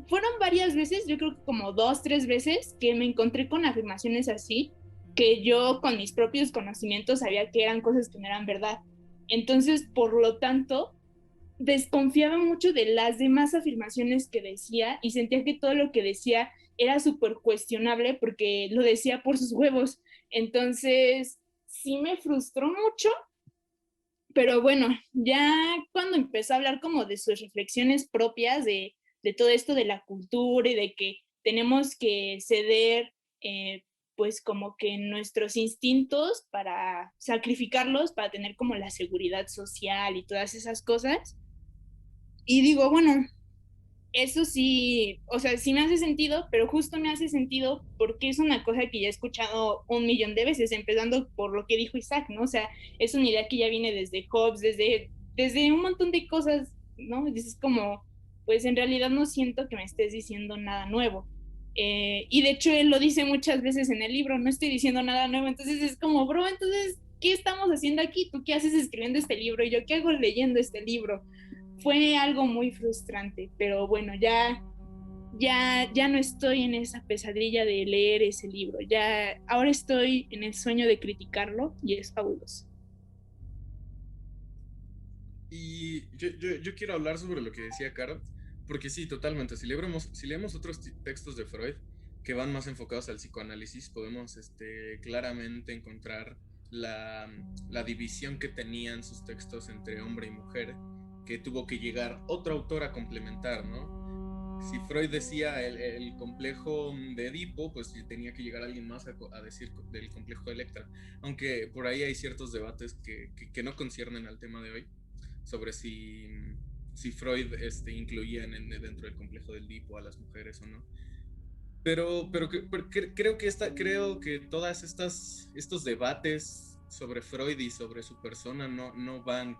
fueron varias veces, yo creo que como 2, 3 veces, que me encontré con afirmaciones así, que yo con mis propios conocimientos sabía que eran cosas que no eran verdad. Entonces, por lo tanto, desconfiaba mucho de las demás afirmaciones que decía y sentía que todo lo que decía era súper cuestionable porque lo decía por sus huevos. Entonces, sí me frustró mucho, pero bueno, ya cuando empezó a hablar como de sus reflexiones propias de todo esto de la cultura y de que tenemos que ceder pues como que nuestros instintos para sacrificarlos, para tener como la seguridad social y todas esas cosas. Y digo, bueno, eso sí, o sea, sí me hace sentido, pero justo me hace sentido porque es una cosa que ya he escuchado 1,000,000 de veces, empezando por lo que dijo Isaac, ¿no? O sea, es una idea que ya viene desde Hobbes, desde un montón de cosas, ¿no? Es como, pues en realidad no siento que me estés diciendo nada nuevo. Y de hecho él lo dice muchas veces en el libro, no estoy diciendo nada nuevo, entonces es como, bro, entonces, ¿qué estamos haciendo aquí? ¿Tú qué haces escribiendo este libro? ¿Y yo qué hago leyendo este libro? Fue algo muy frustrante, pero bueno, ya no estoy en esa pesadilla de leer ese libro, ahora estoy en el sueño de criticarlo y es fabuloso. Y yo quiero hablar sobre lo que decía Caro, porque sí, totalmente, si leemos otros textos de Freud que van más enfocados al psicoanálisis, podemos claramente encontrar la división que tenían sus textos entre hombre y mujer, que tuvo que llegar otro autor a complementar, ¿no? Si Freud decía el complejo de Edipo, pues tenía que llegar alguien más a decir del complejo de Electra, aunque por ahí hay ciertos debates que no conciernen al tema de hoy, sobre si Freud incluía dentro del complejo del Edipo a las mujeres o no. Pero creo que todas estos debates sobre Freud y sobre su persona no van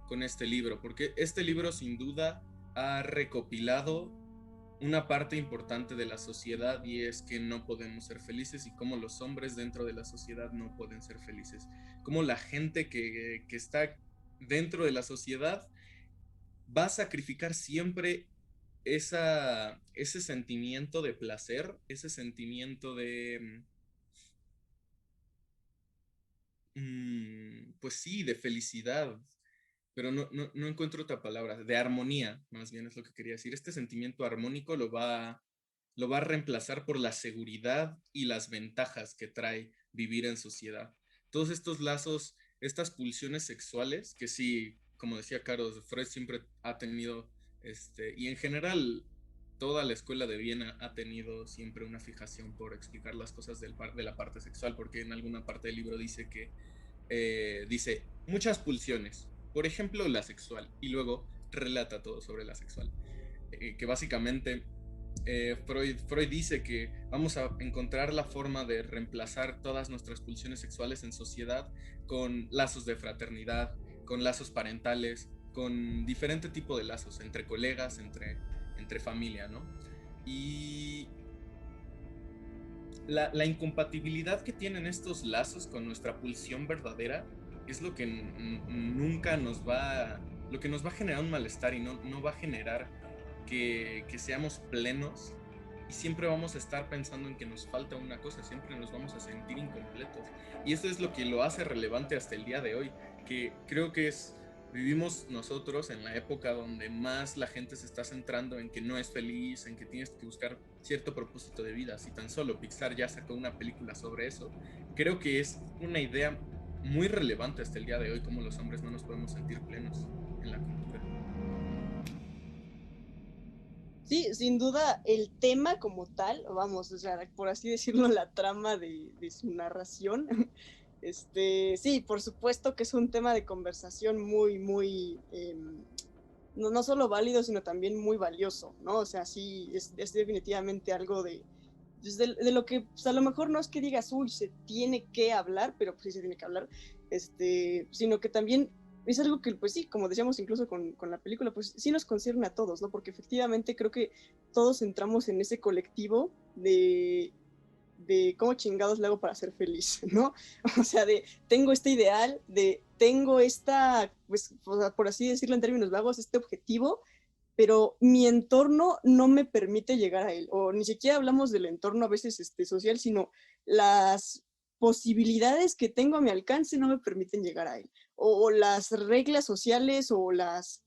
con este libro, porque este libro sin duda ha recopilado una parte importante de la sociedad, y es que no podemos ser felices, y cómo los hombres dentro de la sociedad no pueden ser felices, cómo la gente que está dentro de la sociedad va a sacrificar siempre ese sentimiento de placer, ese sentimiento de pues sí, de felicidad, pero no encuentro otra palabra, de armonía, más bien es lo que quería decir. Este sentimiento armónico lo va a reemplazar por la seguridad y las ventajas que trae vivir en sociedad. Todos estos lazos, estas pulsiones sexuales, que sí, como decía Carlos, Freud siempre ha tenido, y en general toda la escuela de Viena ha tenido siempre una fijación por explicar las cosas de la parte sexual, porque en alguna parte del libro dice que dice muchas pulsiones, por ejemplo la sexual, y luego relata todo sobre la sexual, que básicamente Freud dice que vamos a encontrar la forma de reemplazar todas nuestras pulsiones sexuales en sociedad con lazos de fraternidad, con lazos parentales, con diferente tipo de lazos entre colegas, entre familia, ¿no? Y la incompatibilidad que tienen estos lazos con nuestra pulsión verdadera es lo que nunca nos va a generar un malestar, y no va a generar que seamos plenos, y siempre vamos a estar pensando en que nos falta una cosa, siempre nos vamos a sentir incompletos, y esto es lo que lo hace relevante hasta el día de hoy, que creo que vivimos nosotros en la época donde más la gente se está centrando en que no es feliz, en que tienes que buscar cierto propósito de vida. Si tan solo Pixar ya sacó una película sobre eso, creo que es una idea muy relevante hasta el día de hoy, como los hombres no nos podemos sentir plenos en la cultura. Sí, sin duda el tema como tal, vamos, o sea, por así decirlo, la trama de su narración, sí, por supuesto que es un tema de conversación muy, no solo válido, sino también muy valioso, ¿no? O sea, sí, es definitivamente algo de lo que, pues, a lo mejor no es que digas, uy, se tiene que hablar, pero pues sí se tiene que hablar, sino que también es algo que, pues sí, como decíamos incluso con la película, pues sí nos concierne a todos, ¿no? Porque efectivamente creo que todos entramos en ese colectivo de cómo chingados le hago para ser feliz, ¿no? O sea, tengo este ideal, tengo esta, pues, por así decirlo en términos vagos, este objetivo, pero mi entorno no me permite llegar a él, o ni siquiera hablamos del entorno a veces social, sino las posibilidades que tengo a mi alcance no me permiten llegar a él, o las reglas sociales o las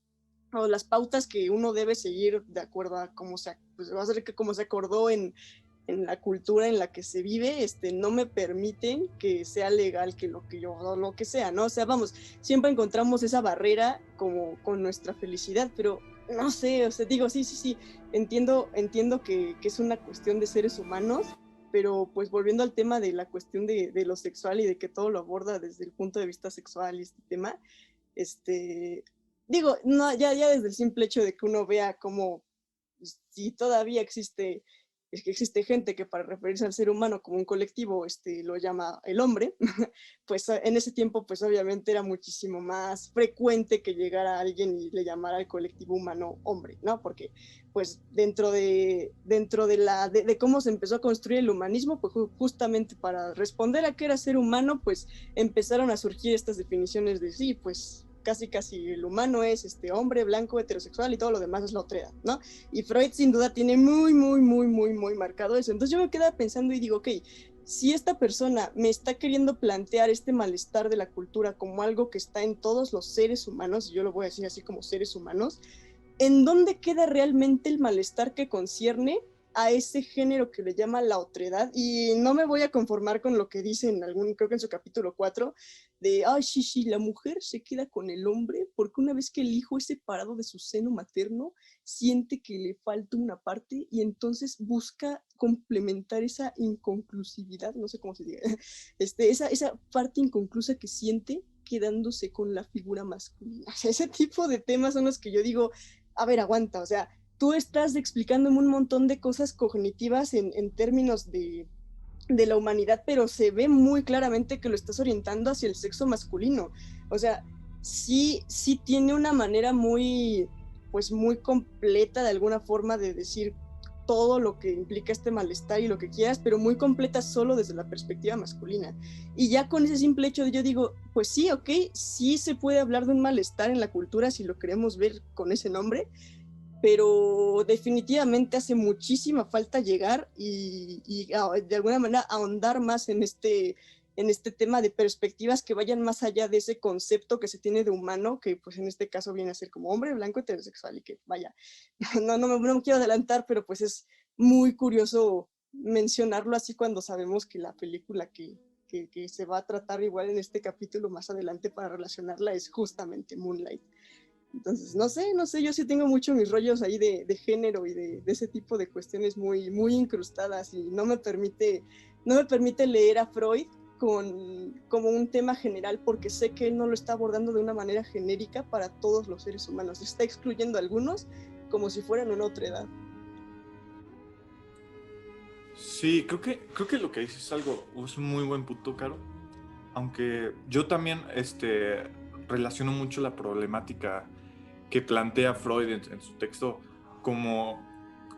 pautas que uno debe seguir de acuerdo a cómo pues va a ser que como se acordó en la cultura en la que se vive, no me permiten que sea legal que lo que sea, ¿no? O sea, vamos, siempre encontramos esa barrera como con nuestra felicidad, pero no sé, o sea, digo, sí, entiendo que es una cuestión de seres humanos, pero pues volviendo al tema de la cuestión de lo sexual y de que todo lo aborda desde el punto de vista sexual y este tema, digo, no, ya desde el simple hecho de que uno vea cómo, si todavía existe gente que para referirse al ser humano como un colectivo lo llama el hombre, pues en ese tiempo pues obviamente era muchísimo más frecuente que llegara alguien y le llamara al colectivo humano hombre, ¿no? Porque pues dentro de cómo se empezó a construir el humanismo, pues justamente para responder a qué era ser humano, pues empezaron a surgir estas definiciones de sí, pues casi el humano es hombre, blanco, heterosexual, y todo lo demás es la otredad, ¿no? Y Freud sin duda tiene muy marcado eso. Entonces yo me quedaba pensando y digo, ok, si esta persona me está queriendo plantear este malestar de la cultura como algo que está en todos los seres humanos, y yo lo voy a decir así como seres humanos, ¿en dónde queda realmente el malestar que concierne a ese género que le llama la otredad, y no me voy a conformar con lo que dice creo que en su capítulo 4, de, ay, sí, la mujer se queda con el hombre porque una vez que el hijo es separado de su seno materno, siente que le falta una parte y entonces busca complementar esa inconclusividad, no sé cómo se diga, esa parte inconclusa que siente quedándose con la figura masculina. O sea, ese tipo de temas son los que yo digo, a ver, aguanta, o sea, tú estás explicándome un montón de cosas cognitivas en términos de la humanidad, pero se ve muy claramente que lo estás orientando hacia el sexo masculino. O sea, sí tiene una manera muy, pues muy completa de alguna forma de decir todo lo que implica este malestar y lo que quieras, pero muy completa solo desde la perspectiva masculina. Y ya con ese simple hecho yo digo, pues sí, ok, sí se puede hablar de un malestar en la cultura si lo queremos ver con ese nombre, pero definitivamente hace muchísima falta llegar y de alguna manera ahondar más en este tema de perspectivas que vayan más allá de ese concepto que se tiene de humano, que pues en este caso viene a ser como hombre blanco heterosexual, y que vaya, no me quiero adelantar, pero pues es muy curioso mencionarlo así cuando sabemos que la película que se va a tratar igual en este capítulo más adelante para relacionarla es justamente Moonlight. Entonces, no sé, yo sí tengo mucho mis rollos ahí de género y de ese tipo de cuestiones muy, muy incrustadas, y no me permite leer a Freud como un tema general, porque sé que él no lo está abordando de una manera genérica para todos los seres humanos, está excluyendo a algunos como si fueran una otra edad. Sí, creo que lo que dices es un muy buen punto, Caro. Aunque yo también relaciono mucho la problemática que plantea Freud en su texto, como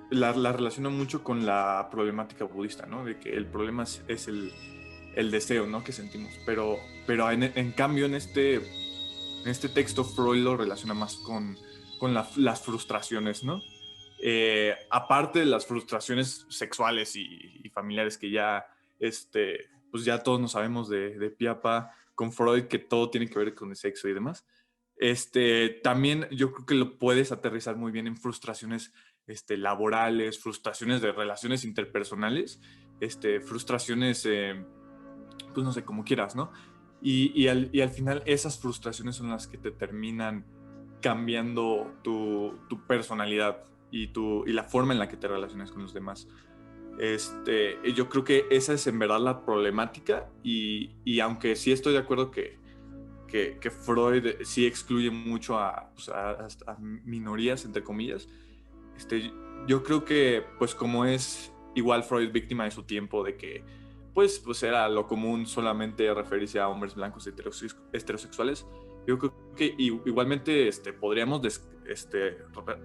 la relaciono mucho con la problemática budista, ¿no? De que el problema es el deseo, ¿no? Que sentimos. Pero en cambio en este texto Freud lo relaciona más con las frustraciones, ¿no? Aparte de las frustraciones sexuales y familiares que ya, pues ya todos nos sabemos de pie a pa con Freud, que todo tiene que ver con el sexo y demás. También yo creo que lo puedes aterrizar muy bien en frustraciones laborales, frustraciones de relaciones interpersonales, frustraciones, pues no sé, como quieras, ¿no? Y al final esas frustraciones son las que te terminan cambiando tu personalidad y la forma en la que te relacionas con los demás. Yo creo que esa es en verdad la problemática, y aunque sí estoy de acuerdo que Freud sí excluye mucho a minorías, entre comillas, yo creo que pues como es igual Freud víctima de su tiempo, de que pues era lo común solamente referirse a hombres blancos heterosexuales, yo creo que igualmente podríamos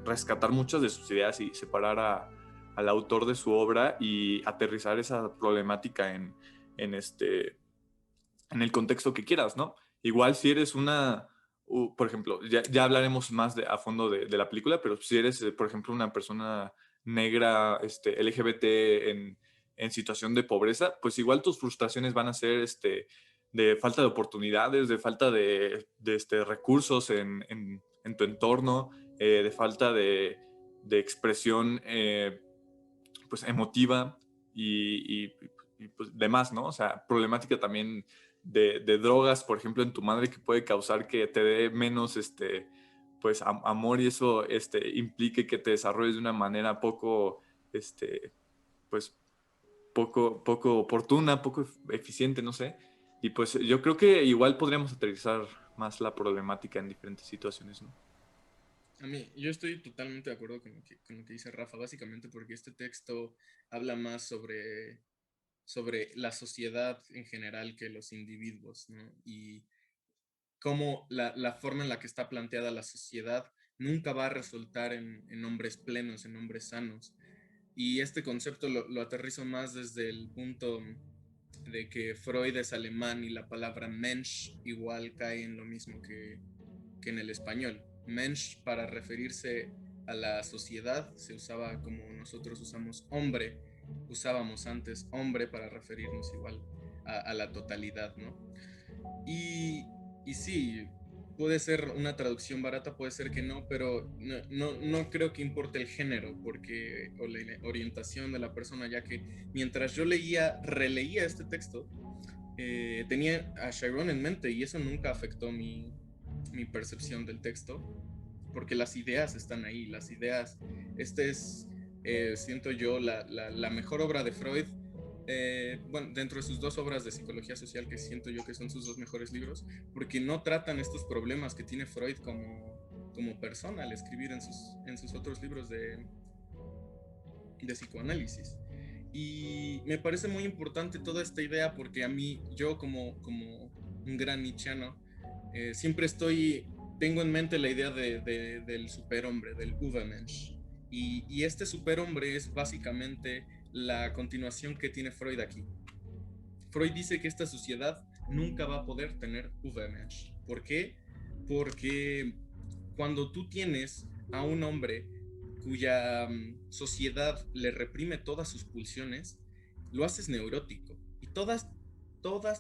rescatar muchas de sus ideas y separar al autor de su obra y aterrizar esa problemática en el contexto que quieras, ¿no? Igual si eres por ejemplo, ya hablaremos más a fondo de la película, pero si eres, por ejemplo, una persona negra, LGBT en situación de pobreza, pues igual tus frustraciones van a ser de falta de oportunidades, de falta de recursos en tu entorno, de falta de expresión pues emotiva y pues demás, ¿no? O sea, problemática también de drogas, por ejemplo, en tu madre, que puede causar que te dé menos pues amor, y eso implique que te desarrolles de una manera poco pues poco oportuna, poco eficiente, no sé. Y pues yo creo que igual podríamos aterrizar más la problemática en diferentes situaciones, ¿no? Yo estoy totalmente de acuerdo con lo que dice Rafa, básicamente porque este texto habla más sobre la sociedad en general que los individuos, ¿no? Y cómo la forma en la que está planteada la sociedad nunca va a resultar en hombres plenos, en hombres sanos. Y este concepto lo aterrizo más desde el punto de que Freud es alemán y la palabra Mensch igual cae en lo mismo que en el español. Mensch, para referirse a la sociedad, se usaba como nosotros usamos hombre, usábamos antes hombre para referirnos igual a la totalidad, ¿no? Y sí, puede ser una traducción barata, puede ser que no, pero no creo que importe el género o la orientación de la persona, ya que mientras yo releía este texto, tenía a Chiron en mente y eso nunca afectó mi percepción del texto, porque las ideas están ahí, las ideas. Siento yo, la mejor obra de Freud, bueno, dentro de sus 2 obras de psicología social, que siento yo que son sus 2 mejores libros, porque no tratan estos problemas que tiene Freud como persona al escribir en sus otros libros de psicoanálisis. Y me parece muy importante toda esta idea, porque a mí, yo como un gran nietzscheano, siempre tengo en mente la idea del superhombre, del Übermensch. Y este superhombre es básicamente la continuación que tiene Freud aquí. Freud dice que esta sociedad nunca va a poder tener Übermensch. ¿Por qué? Porque cuando tú tienes a un hombre cuya sociedad le reprime todas sus pulsiones, lo haces neurótico. Y todas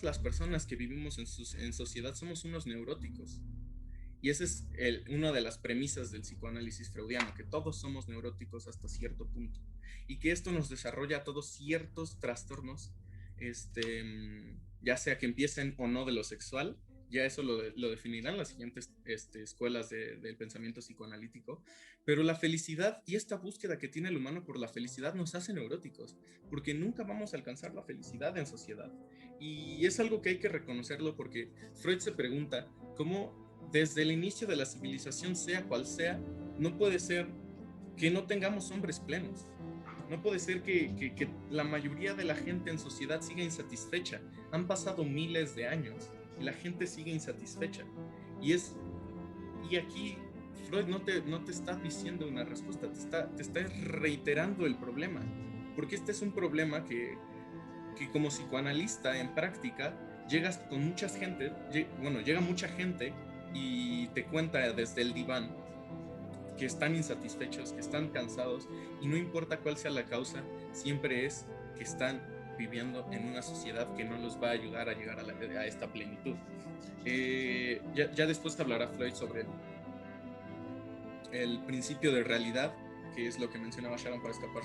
las personas que vivimos en sociedad somos unos neuróticos. Y esa es una de las premisas del psicoanálisis freudiano, que todos somos neuróticos hasta cierto punto. Y que esto nos desarrolla a todos ciertos trastornos, ya sea que empiecen o no de lo sexual, ya eso lo definirán las siguientes escuelas del pensamiento psicoanalítico, pero la felicidad y esta búsqueda que tiene el humano por la felicidad nos hace neuróticos, porque nunca vamos a alcanzar la felicidad en sociedad. Y es algo que hay que reconocerlo, porque Freud se pregunta cómo desde el inicio de la civilización, sea cual sea, no puede ser que no tengamos hombres plenos. No puede ser que la mayoría de la gente en sociedad siga insatisfecha. Han pasado miles de años y la gente sigue insatisfecha. Y aquí Freud no te está diciendo una respuesta, te está reiterando el problema. Porque este es un problema que como psicoanalista en práctica llegas con mucha gente, llega mucha gente y te cuenta desde el diván que están insatisfechos, que están cansados, y no importa cuál sea la causa, siempre es que están viviendo en una sociedad que no los va a ayudar a llegar a esta plenitud. Ya después te hablará Freud sobre el principio de realidad, que es lo que mencionaba Sharon para escapar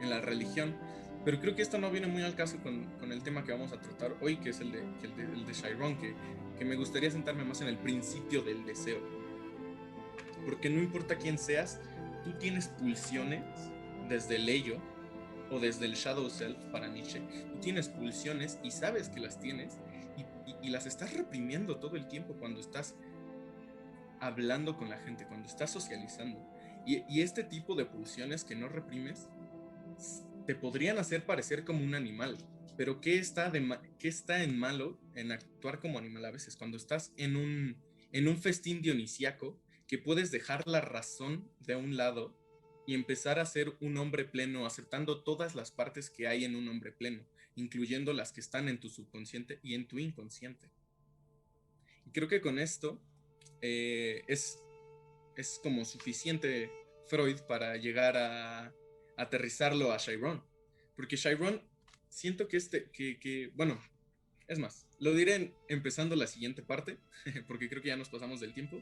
en la religión, pero creo que esto no viene muy al caso con el tema que vamos a tratar hoy, que es el de Chiron, que me gustaría sentarme más en el principio del deseo. Porque no importa quién seas, tú tienes pulsiones desde el ello o desde el shadow self para Nietzsche. Tú tienes pulsiones y sabes que las tienes y las estás reprimiendo todo el tiempo cuando estás hablando con la gente, cuando estás socializando. Y este tipo de pulsiones que no reprimes te podrían hacer parecer como un animal. Pero ¿qué está en malo en actuar como animal a veces? Cuando estás en un festín dionisíaco, que puedes dejar la razón de un lado y empezar a ser un hombre pleno, aceptando todas las partes que hay en un hombre pleno, incluyendo las que están en tu subconsciente y en tu inconsciente. Y creo que con esto es como suficiente Freud para llegar a aterrizarlo a Chiron. Porque Chiron, siento que bueno, es más, lo diré empezando la siguiente parte, porque creo que ya nos pasamos del tiempo.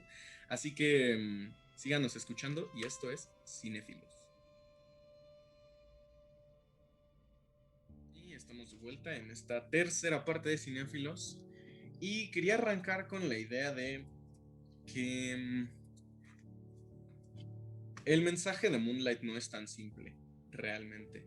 Así que síganos escuchando, y esto es Cinéfilos. Y estamos de vuelta en esta tercera parte de Cinéfilos. Y quería arrancar con la idea de que el mensaje de Moonlight no es tan simple, realmente.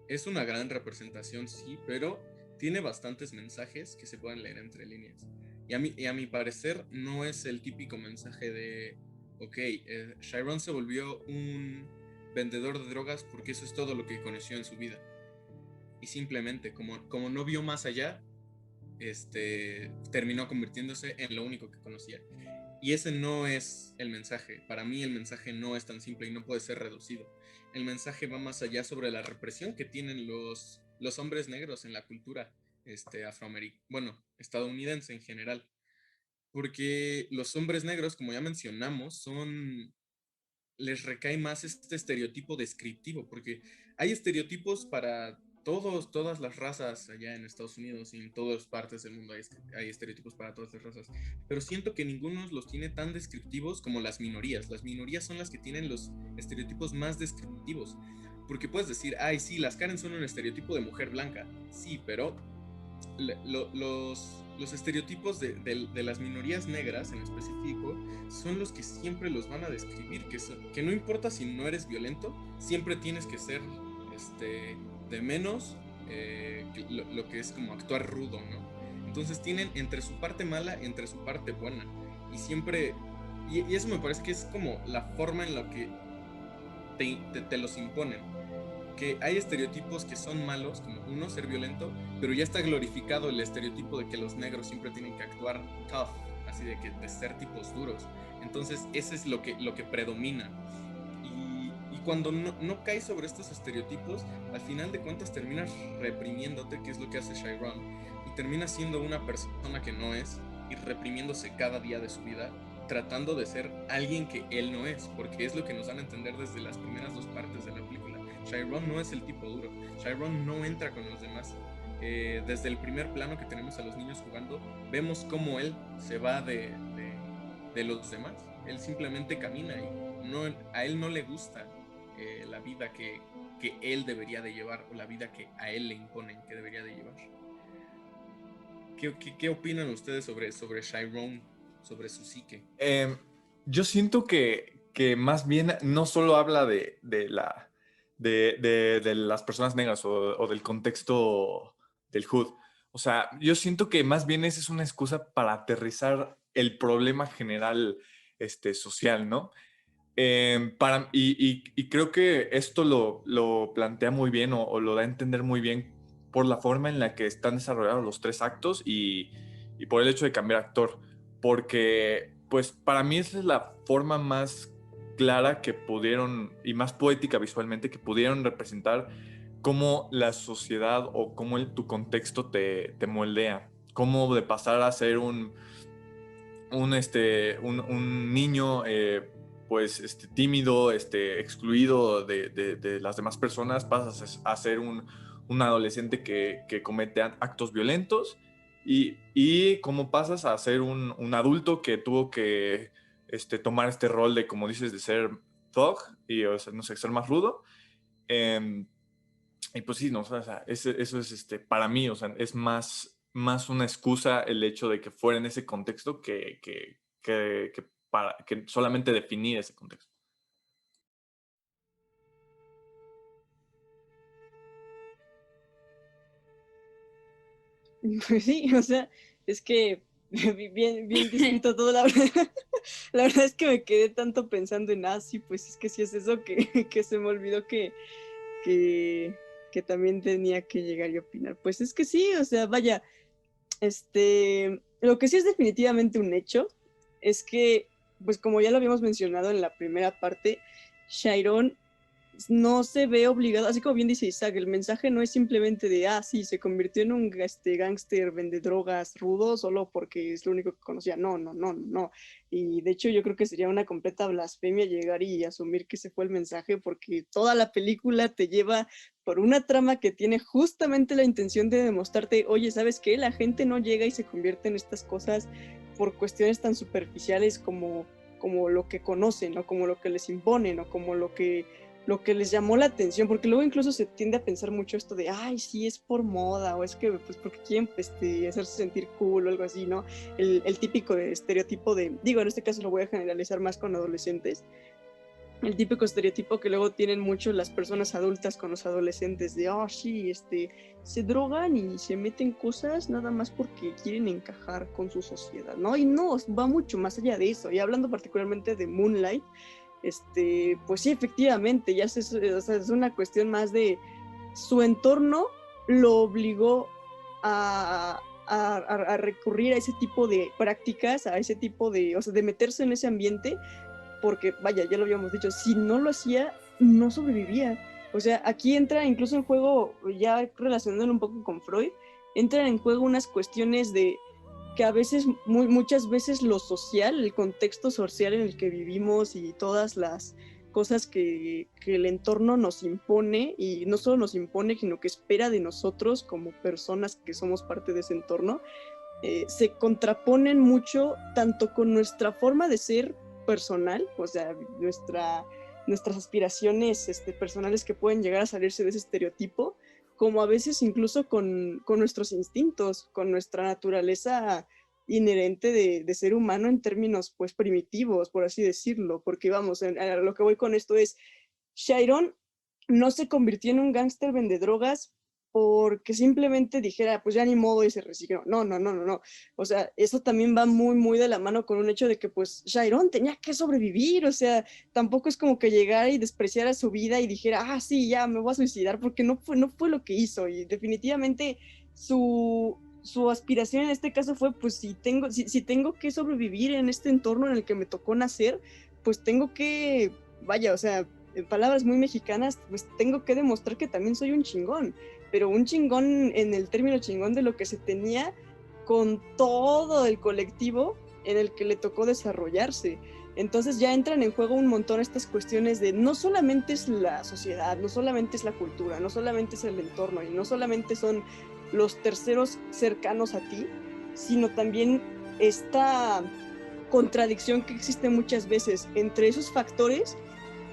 Es una gran representación, sí, pero tiene bastantes mensajes que se pueden leer entre líneas. Y a mi parecer no es el típico mensaje de, ok, Chiron se volvió un vendedor de drogas porque eso es todo lo que conoció en su vida. Y simplemente, como no vio más allá, terminó convirtiéndose en lo único que conocía. Y ese no es el mensaje. Para mí el mensaje no es tan simple y no puede ser reducido. El mensaje va más allá sobre la represión que tienen los hombres negros en la cultura estadounidense en general. Porque los hombres negros, como ya mencionamos, les recae más este estereotipo descriptivo, porque hay estereotipos para todas las razas allá en Estados Unidos y en todas partes del mundo hay estereotipos para todas las razas, pero siento que ninguno los tiene tan descriptivos como las minorías. Las minorías son las que tienen los estereotipos más descriptivos, porque puedes decir, ay, sí, las Karen son un estereotipo de mujer blanca, sí, pero los estereotipos de las minorías negras en específico son los que siempre los van a describir, que no importa si no eres violento, siempre tienes que ser de menos lo que es como actuar rudo, ¿no? Entonces tienen entre su parte mala, entre su parte buena, y siempre, y eso me parece que es como la forma en la que te los imponen, que hay estereotipos que son malos, como uno, ser violento, pero ya está glorificado el estereotipo de que los negros siempre tienen que actuar tough, así de ser tipos duros. Entonces ese es lo que predomina. Y cuando no caes sobre estos estereotipos, al final de cuentas terminas reprimiéndote, que es lo que hace Chiron, y terminas siendo una persona que no es, y reprimiéndose cada día de su vida, tratando de ser alguien que él no es, porque es lo que nos dan a entender desde las primeras dos partes de la película. Chiron no es el tipo duro, Chiron no entra con los demás. Desde el primer plano que tenemos a los niños jugando, vemos cómo él se va de los demás. Él simplemente camina y a él no le gusta la vida que él debería de llevar, o la vida que a él le imponen que debería de llevar. ¿Qué opinan ustedes sobre Chiron, sobre su psique? Yo siento que más bien no solo habla de las personas negras o del contexto del hood. O sea, yo siento que más bien esa es una excusa para aterrizar el problema general social, ¿no? Y creo que esto lo plantea muy bien o lo da a entender muy bien por la forma en la que están desarrollados los tres actos y por el hecho de cambiar actor. Porque, pues, para mí esa es la forma más clara que pudieron, y más poética visualmente, que pudieron representar cómo la sociedad o cómo tu contexto te moldea. Cómo de pasar a ser un niño pues tímido, excluido de las demás personas, pasas a ser un adolescente que comete actos violentos y cómo pasas a ser un adulto que tuvo que tomar este rol de, como dices, de ser thug y, o sea, no sé, ser más rudo. Y pues sí, no, o sea, eso es para mí, o sea, es más una excusa el hecho de que fuera en ese contexto que para que solamente definir ese contexto. Pues sí, o sea, es que bien descrito todo, la verdad. La verdad es que me quedé tanto pensando en, sí, pues es que sí es eso que se me olvidó que también tenía que llegar y opinar. Pues es que sí, o sea, vaya, lo que sí es definitivamente un hecho es que, pues como ya lo habíamos mencionado en la primera parte, Chiron no se ve obligado, así como bien dice Isaac, el mensaje no es simplemente de, sí, se convirtió en un gángster, vende drogas rudo solo porque es lo único que conocía. No. Y de hecho yo creo que sería una completa blasfemia llegar y asumir que ese fue el mensaje, porque toda la película te lleva por una trama que tiene justamente la intención de demostrarte, oye, ¿sabes qué? La gente no llega y se convierte en estas cosas por cuestiones tan superficiales como lo que conocen, o como lo que les imponen, o como lo que les llamó la atención, porque luego incluso se tiende a pensar mucho esto de, sí, es por moda, o es que pues porque quieren hacerse sentir cool o algo así, ¿no? El típico estereotipo de, digo, en este caso lo voy a generalizar más con adolescentes, el típico estereotipo que luego tienen mucho las personas adultas con los adolescentes de, sí, se drogan y se meten cosas nada más porque quieren encajar con su sociedad, ¿no? Y no, va mucho más allá de eso, y hablando particularmente de Moonlight, pues sí, efectivamente, ya es una cuestión más de su entorno lo obligó a recurrir a ese tipo de prácticas, a ese tipo de, o sea, de meterse en ese ambiente, porque vaya, ya lo habíamos dicho, si no lo hacía, no sobrevivía. O sea, aquí entra incluso en juego, ya relacionándolo un poco con Freud, entran en juego unas cuestiones de que a veces, muchas veces lo social, el contexto social en el que vivimos y todas las cosas que el entorno nos impone, y no solo nos impone, sino que espera de nosotros como personas que somos parte de ese entorno, se contraponen mucho tanto con nuestra forma de ser personal, o sea, nuestras aspiraciones personales que pueden llegar a salirse de ese estereotipo, como a veces incluso con nuestros instintos, con nuestra naturaleza inherente de ser humano en términos pues primitivos, por así decirlo, porque vamos, a lo que voy con esto es, Chiron no se convirtió en un gángster vendedrogas porque simplemente dijera, pues ya ni modo y se resignó. No. O sea, eso también va muy, muy de la mano con un hecho de que pues Chiron tenía que sobrevivir, o sea, tampoco es como que llegara y despreciara su vida y dijera, sí, ya me voy a suicidar, porque no fue lo que hizo, y definitivamente su aspiración en este caso fue, pues si tengo que sobrevivir en este entorno en el que me tocó nacer, pues tengo que, vaya, o sea, en palabras muy mexicanas, pues tengo que demostrar que también soy un chingón, pero un chingón en el término chingón de lo que se tenía con todo el colectivo en el que le tocó desarrollarse. Entonces ya entran en juego un montón estas cuestiones de no solamente es la sociedad, no solamente es la cultura, no solamente es el entorno, y no solamente son los terceros cercanos a ti, sino también esta contradicción que existe muchas veces entre esos factores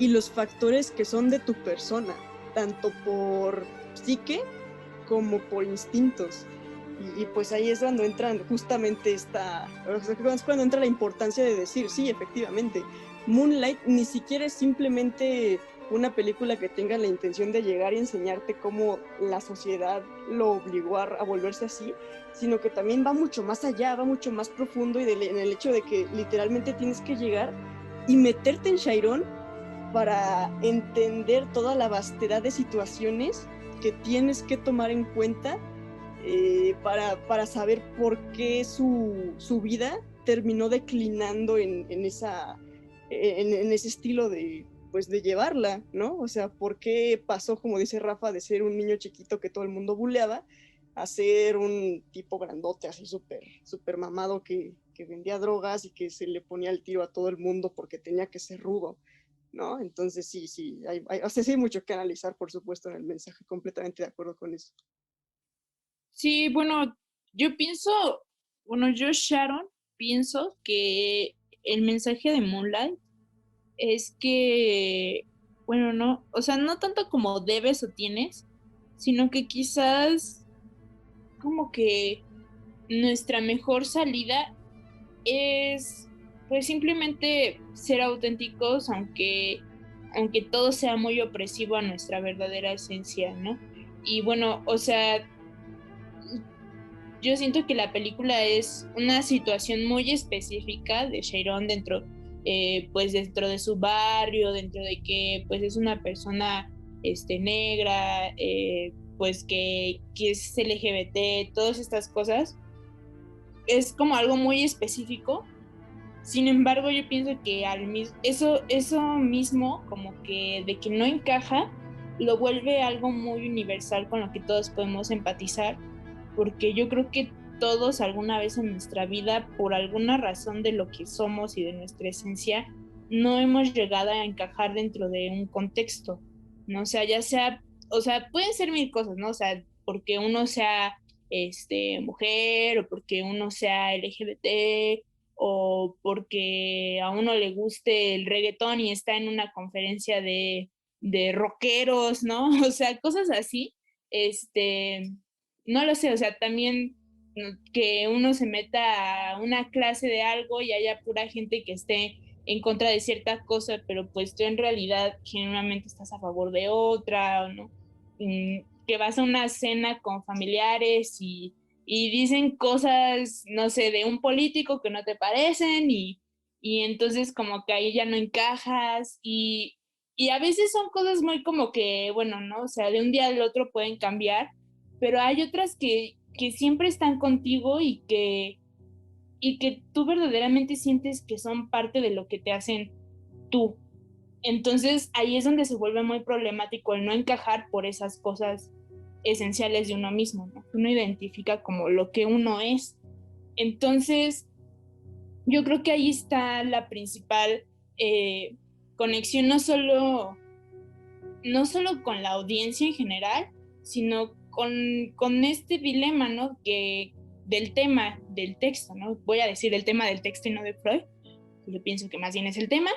y los factores que son de tu persona, tanto por psique como por instintos. Y pues ahí es cuando entran justamente es cuando entra la importancia de decir, sí, efectivamente, Moonlight ni siquiera es simplemente una película que tenga la intención de llegar y enseñarte cómo la sociedad lo obligó a volverse así, sino que también va mucho más allá, va mucho más profundo, y en el hecho de que literalmente tienes que llegar y meterte en Chiron para entender toda la vastedad de situaciones que tienes que tomar en cuenta para saber por qué su vida terminó declinando en ese estilo de llevarla, ¿no? O sea, por qué pasó, como dice Rafa, de ser un niño chiquito que todo el mundo buleaba a ser un tipo grandote, así súper mamado que vendía drogas y que se le ponía el tiro a todo el mundo porque tenía que ser rudo, ¿no? Entonces sí, hay mucho que analizar, por supuesto, en el mensaje, completamente de acuerdo con eso. Sí, bueno, yo Sharon, pienso que el mensaje de Moonlight es que, bueno, no, o sea, no tanto como debes o tienes, sino que quizás como que nuestra mejor salida es pues simplemente ser auténticos, aunque todo sea muy opresivo a nuestra verdadera esencia, ¿no? Y bueno, o sea, yo siento que la película es una situación muy específica de Chiron pues dentro de su barrio, dentro de que pues es una persona negra, pues que es LGBT, todas estas cosas. Es como algo muy específico. Sin embargo, yo pienso que eso mismo, como que de que no encaja, lo vuelve algo muy universal con lo que todos podemos empatizar, porque yo creo que todos alguna vez en nuestra vida, por alguna razón de lo que somos y de nuestra esencia, no hemos llegado a encajar dentro de un contexto, ¿no? O sea, pueden ser mil cosas, ¿no? O sea, porque uno sea mujer, o porque uno sea LGBT, o porque a uno le guste el reggaetón y está en una conferencia de rockeros, ¿no? O sea, cosas así, no lo sé, o sea, también que uno se meta a una clase de algo y haya pura gente que esté en contra de cierta cosa, pero pues tú en realidad genuinamente estás a favor de otra, ¿no? Que vas a una cena con familiares y dicen cosas, no sé, de un político que no te parecen, y entonces como que ahí ya no encajas, y a veces son cosas muy como que, bueno, ¿no? O sea, de un día al otro pueden cambiar, pero hay otras que siempre están contigo y que tú verdaderamente sientes que son parte de lo que te hacen tú. Entonces ahí es donde se vuelve muy problemático el no encajar por esas cosas esenciales de uno mismo, ¿no? Uno identifica como lo que uno es. Entonces yo creo que ahí está la principal conexión no solo con la audiencia en general, sino con este dilema, ¿no? Que del tema del texto, ¿no? Voy a decir el tema del texto y no de Freud. Yo pienso que más bien es el tema.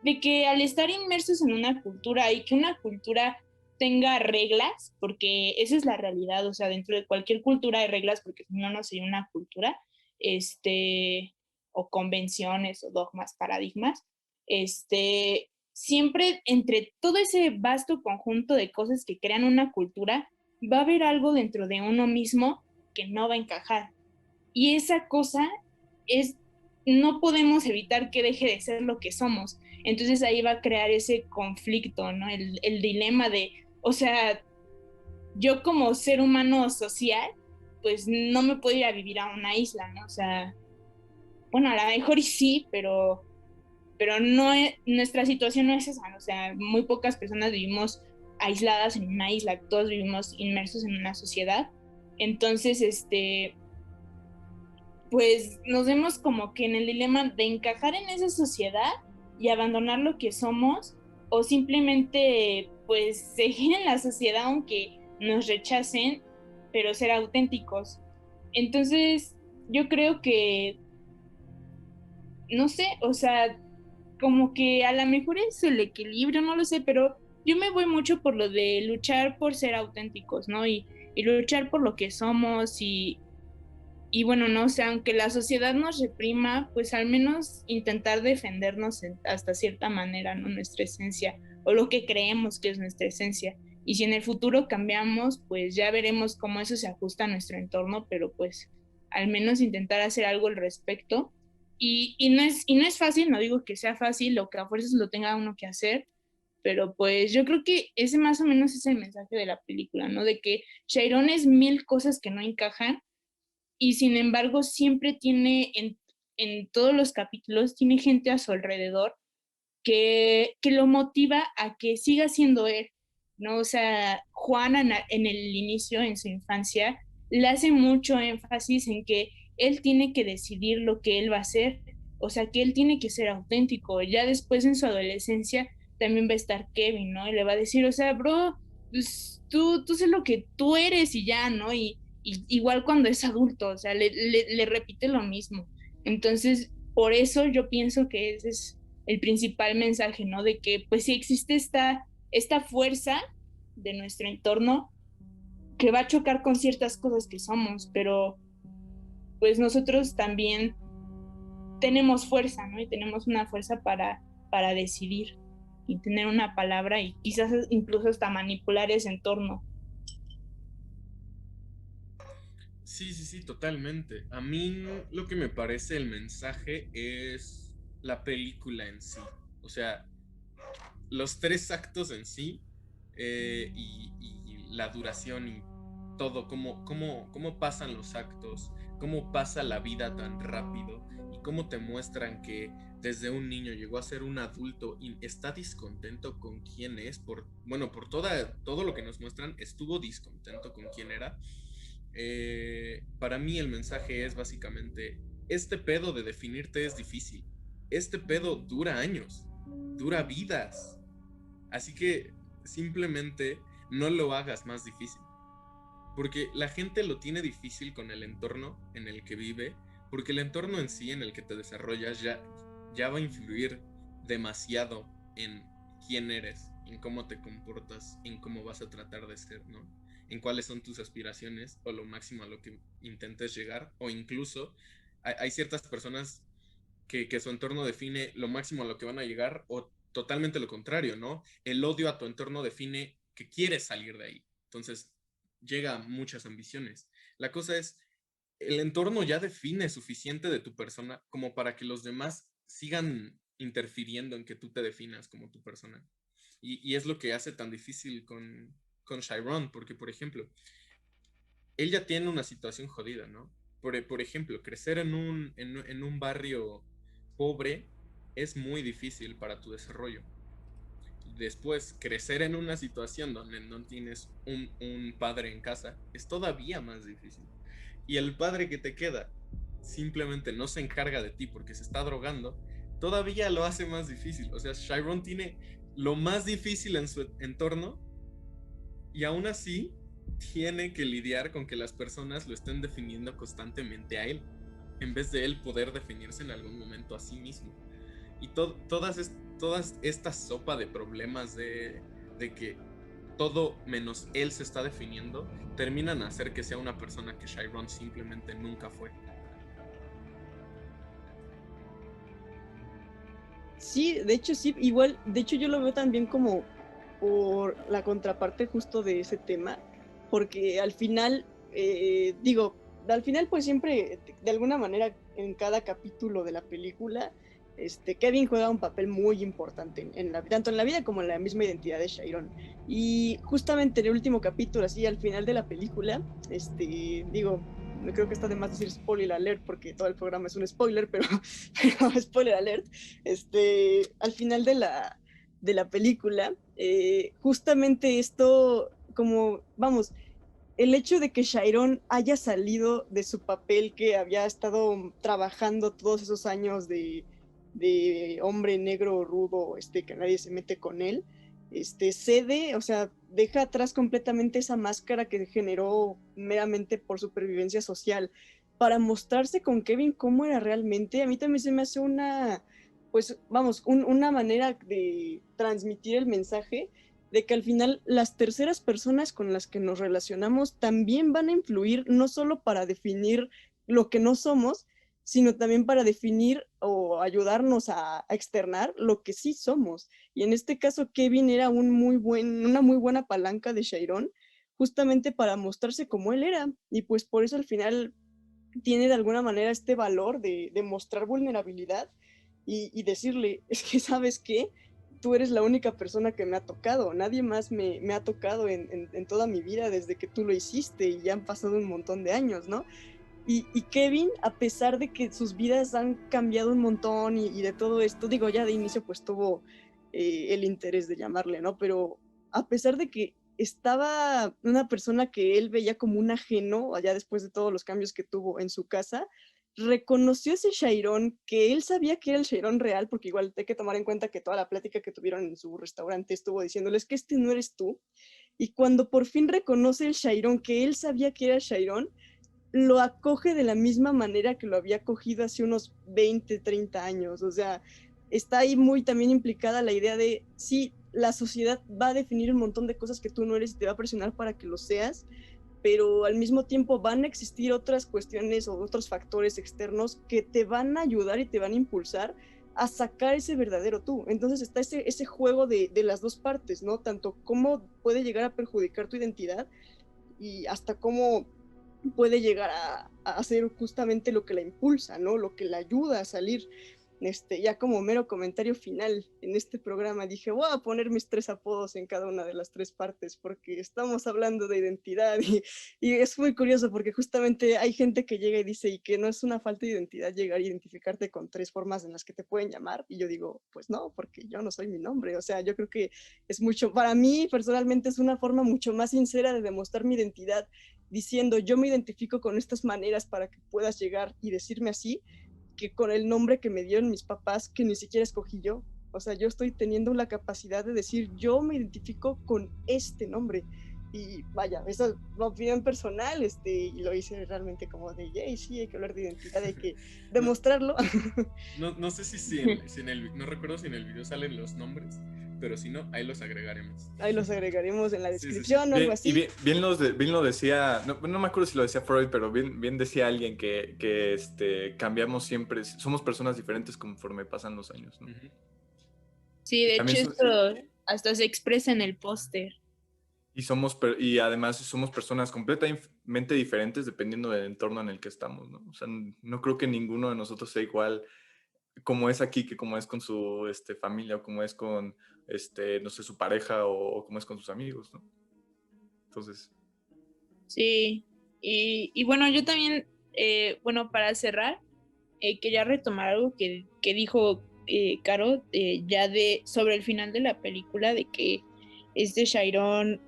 De que al estar inmersos en una cultura y que una cultura tenga reglas, porque esa es la realidad, o sea, dentro de cualquier cultura hay reglas, porque si no, no sería una cultura, o convenciones o dogmas, paradigmas, siempre entre todo ese vasto conjunto de cosas que crean una cultura, va a haber algo dentro de uno mismo que no va a encajar. Y esa cosa no podemos evitar que deje de ser lo que somos. Entonces ahí va a crear ese conflicto, ¿no? El dilema de, o sea, yo como ser humano social, pues no me puedo ir a vivir a una isla, ¿no? O sea, bueno, a lo mejor y sí, pero no nuestra situación no es esa, ¿no? O sea, muy pocas personas vivimos aisladas en una isla, todos vivimos inmersos en una sociedad. Entonces, pues nos vemos como que en el dilema de encajar en esa sociedad y abandonar lo que somos, o simplemente pues seguir en la sociedad aunque nos rechacen, pero ser auténticos. Entonces yo creo que, no sé, o sea, como que a lo mejor es el equilibrio, no lo sé, pero yo me voy mucho por lo de luchar por ser auténticos, ¿no? Y luchar por lo que somos y bueno, no, o sea, aunque la sociedad nos reprima, pues al menos intentar defendernos hasta cierta manera, ¿no? Nuestra esencia, o lo que creemos que es nuestra esencia. Y si en el futuro cambiamos, pues ya veremos cómo eso se ajusta a nuestro entorno, pero pues al menos intentar hacer algo al respecto. Y no es fácil, no digo que sea fácil, o que a fuerzas lo tenga uno que hacer, pero pues yo creo que ese más o menos es el mensaje de la película, ¿no? De que Chiron es mil cosas que no encajan, y sin embargo siempre tiene en todos los capítulos, tiene gente a su alrededor que lo motiva a que siga siendo él, ¿no? O sea, Juana en el inicio, en su infancia, le hace mucho énfasis en que él tiene que decidir lo que él va a hacer, o sea, que él tiene que ser auténtico. Ya después en su adolescencia también va a estar Kevin, ¿no? Y le va a decir, o sea, bro, pues tú sé lo que tú eres y ya, ¿no? Y igual cuando es adulto, o sea, le repite lo mismo. Entonces, por eso yo pienso que ese es el principal mensaje, ¿no? De que pues sí existe esta fuerza de nuestro entorno que va a chocar con ciertas cosas que somos, pero pues nosotros también tenemos fuerza, ¿no? Y tenemos una fuerza para decidir y tener una palabra y quizás incluso hasta manipular ese entorno. Sí, totalmente. A mí lo que me parece el mensaje es la película en sí. O sea, los 3 actos en sí, y la duración y todo, cómo pasan los actos, cómo pasa la vida tan rápido y cómo te muestran que desde un niño llegó a ser un adulto y está descontento con quién es, por todo lo que nos muestran, estuvo descontento con quién era. Para mí el mensaje es básicamente, este pedo de definirte es difícil, este pedo dura años, dura vidas, así que simplemente no lo hagas más difícil, porque la gente lo tiene difícil con el entorno en el que vive, porque el entorno en sí en el que te desarrollas ya va a influir demasiado en quién eres, en cómo te comportas, en cómo vas a tratar de ser, ¿no? En cuáles son tus aspiraciones o lo máximo a lo que intentes llegar, o incluso hay ciertas personas que su entorno define lo máximo a lo que van a llegar, o totalmente lo contrario, ¿no? El odio a tu entorno define que quieres salir de ahí. Entonces llega a muchas ambiciones. La cosa es, el entorno ya define suficiente de tu persona como para que los demás sigan interfiriendo en que tú te definas como tu persona. Y es lo que hace tan difícil con Chiron, porque por ejemplo, él ya tiene una situación jodida, ¿no? Por ejemplo, crecer en un barrio pobre es muy difícil para tu desarrollo. Después, crecer en una situación donde no tienes un padre en casa es todavía más difícil. Y el padre que te queda simplemente no se encarga de ti porque se está drogando, todavía lo hace más difícil. O sea, Chiron tiene lo más difícil en su entorno y aún así tiene que lidiar con que las personas lo estén definiendo constantemente a él, en vez de él poder definirse en algún momento a sí mismo. Y todas esta sopa de problemas de que todo menos él se está definiendo, terminan a hacer que sea una persona que Chiron simplemente nunca fue. Sí, de hecho sí, igual, de hecho yo lo veo también como por la contraparte justo de ese tema, porque al final, al final pues siempre, de alguna manera, en cada capítulo de la película, Kevin juega un papel muy importante, tanto en la vida como en la misma identidad de Chiron. Y justamente en el último capítulo, así al final de la película, creo que está de más decir spoiler alert, porque todo el programa es un spoiler, pero spoiler alert, al final de la película, justamente esto, como, vamos, el hecho de que Chiron haya salido de su papel que había estado trabajando todos esos años de hombre negro rudo, que nadie se mete con él, cede, o sea, deja atrás completamente esa máscara que generó meramente por supervivencia social para mostrarse con Kevin cómo era realmente. A mí también se me hace una manera de transmitir el mensaje de que al final las terceras personas con las que nos relacionamos también van a influir, no solo para definir lo que no somos, sino también para definir o ayudarnos a externar lo que sí somos. Y en este caso Kevin era una muy buena palanca de Chiron, justamente para mostrarse como él era, y pues por eso al final tiene de alguna manera este valor de mostrar vulnerabilidad y decirle, es que ¿sabes qué? Tú eres la única persona que me ha tocado, nadie más me ha tocado en toda mi vida desde que tú lo hiciste, y ya han pasado un montón de años, ¿no? Y Kevin, a pesar de que sus vidas han cambiado un montón y de todo esto, ya de inicio pues tuvo el interés de llamarle, ¿no? Pero a pesar de que estaba una persona que él veía como un ajeno, allá después de todos los cambios que tuvo en su casa, reconoció ese Chiron, que él sabía que era el Chiron real, porque igual hay que tomar en cuenta que toda la plática que tuvieron en su restaurante estuvo diciéndoles que no eres tú, y cuando por fin reconoce el Chiron, que él sabía que era Chiron, lo acoge de la misma manera que lo había acogido hace unos 20, 30 años. O sea, está ahí muy también implicada la idea de, sí, la sociedad va a definir un montón de cosas que tú no eres y te va a presionar para que lo seas, pero al mismo tiempo van a existir otras cuestiones o otros factores externos que te van a ayudar y te van a impulsar a sacar ese verdadero tú. Entonces está ese juego de las dos partes, ¿no? Tanto cómo puede llegar a perjudicar tu identidad y hasta cómo puede llegar a hacer justamente lo que la impulsa, ¿no? Lo que la ayuda a salir. Ya como mero comentario final en este programa dije, voy a poner mis 3 apodos en cada una de las 3 partes, porque estamos hablando de identidad y es muy curioso porque justamente hay gente que llega y dice, y que no es una falta de identidad llegar a identificarte con 3 formas en las que te pueden llamar, y yo digo, pues no, porque yo no soy mi nombre. O sea, yo creo que es mucho, para mí personalmente es una forma mucho más sincera de demostrar mi identidad, diciendo, yo me identifico con estas maneras para que puedas llegar y decirme así, que con el nombre que me dieron mis papás, que ni siquiera escogí yo. O sea, yo estoy teniendo la capacidad de decir, yo me identifico con este nombre. Y vaya, esa es mi opinión personal, y lo hice realmente como de, yay, sí, hay que hablar de identidad, hay que demostrarlo. No sé si en el, no recuerdo si en el video salen los nombres, pero si no, ahí los agregaremos. Ahí los agregaremos en la descripción, sí. O algo así. Y bien lo decía, no me acuerdo si lo decía Freud, pero bien decía alguien que cambiamos siempre, somos personas diferentes conforme pasan los años, ¿no? Sí, de hecho esto hasta se expresa en el póster. Y además somos personas completamente diferentes dependiendo del entorno en el que estamos, ¿no? O sea, no creo que ninguno de nosotros sea igual como es aquí que como es con su familia, o como es con no sé, su pareja, o como es con sus amigos, ¿no? Entonces. Sí, y bueno, yo también, para cerrar, quería retomar algo que dijo Caro, ya sobre el final de la película, de que Chiron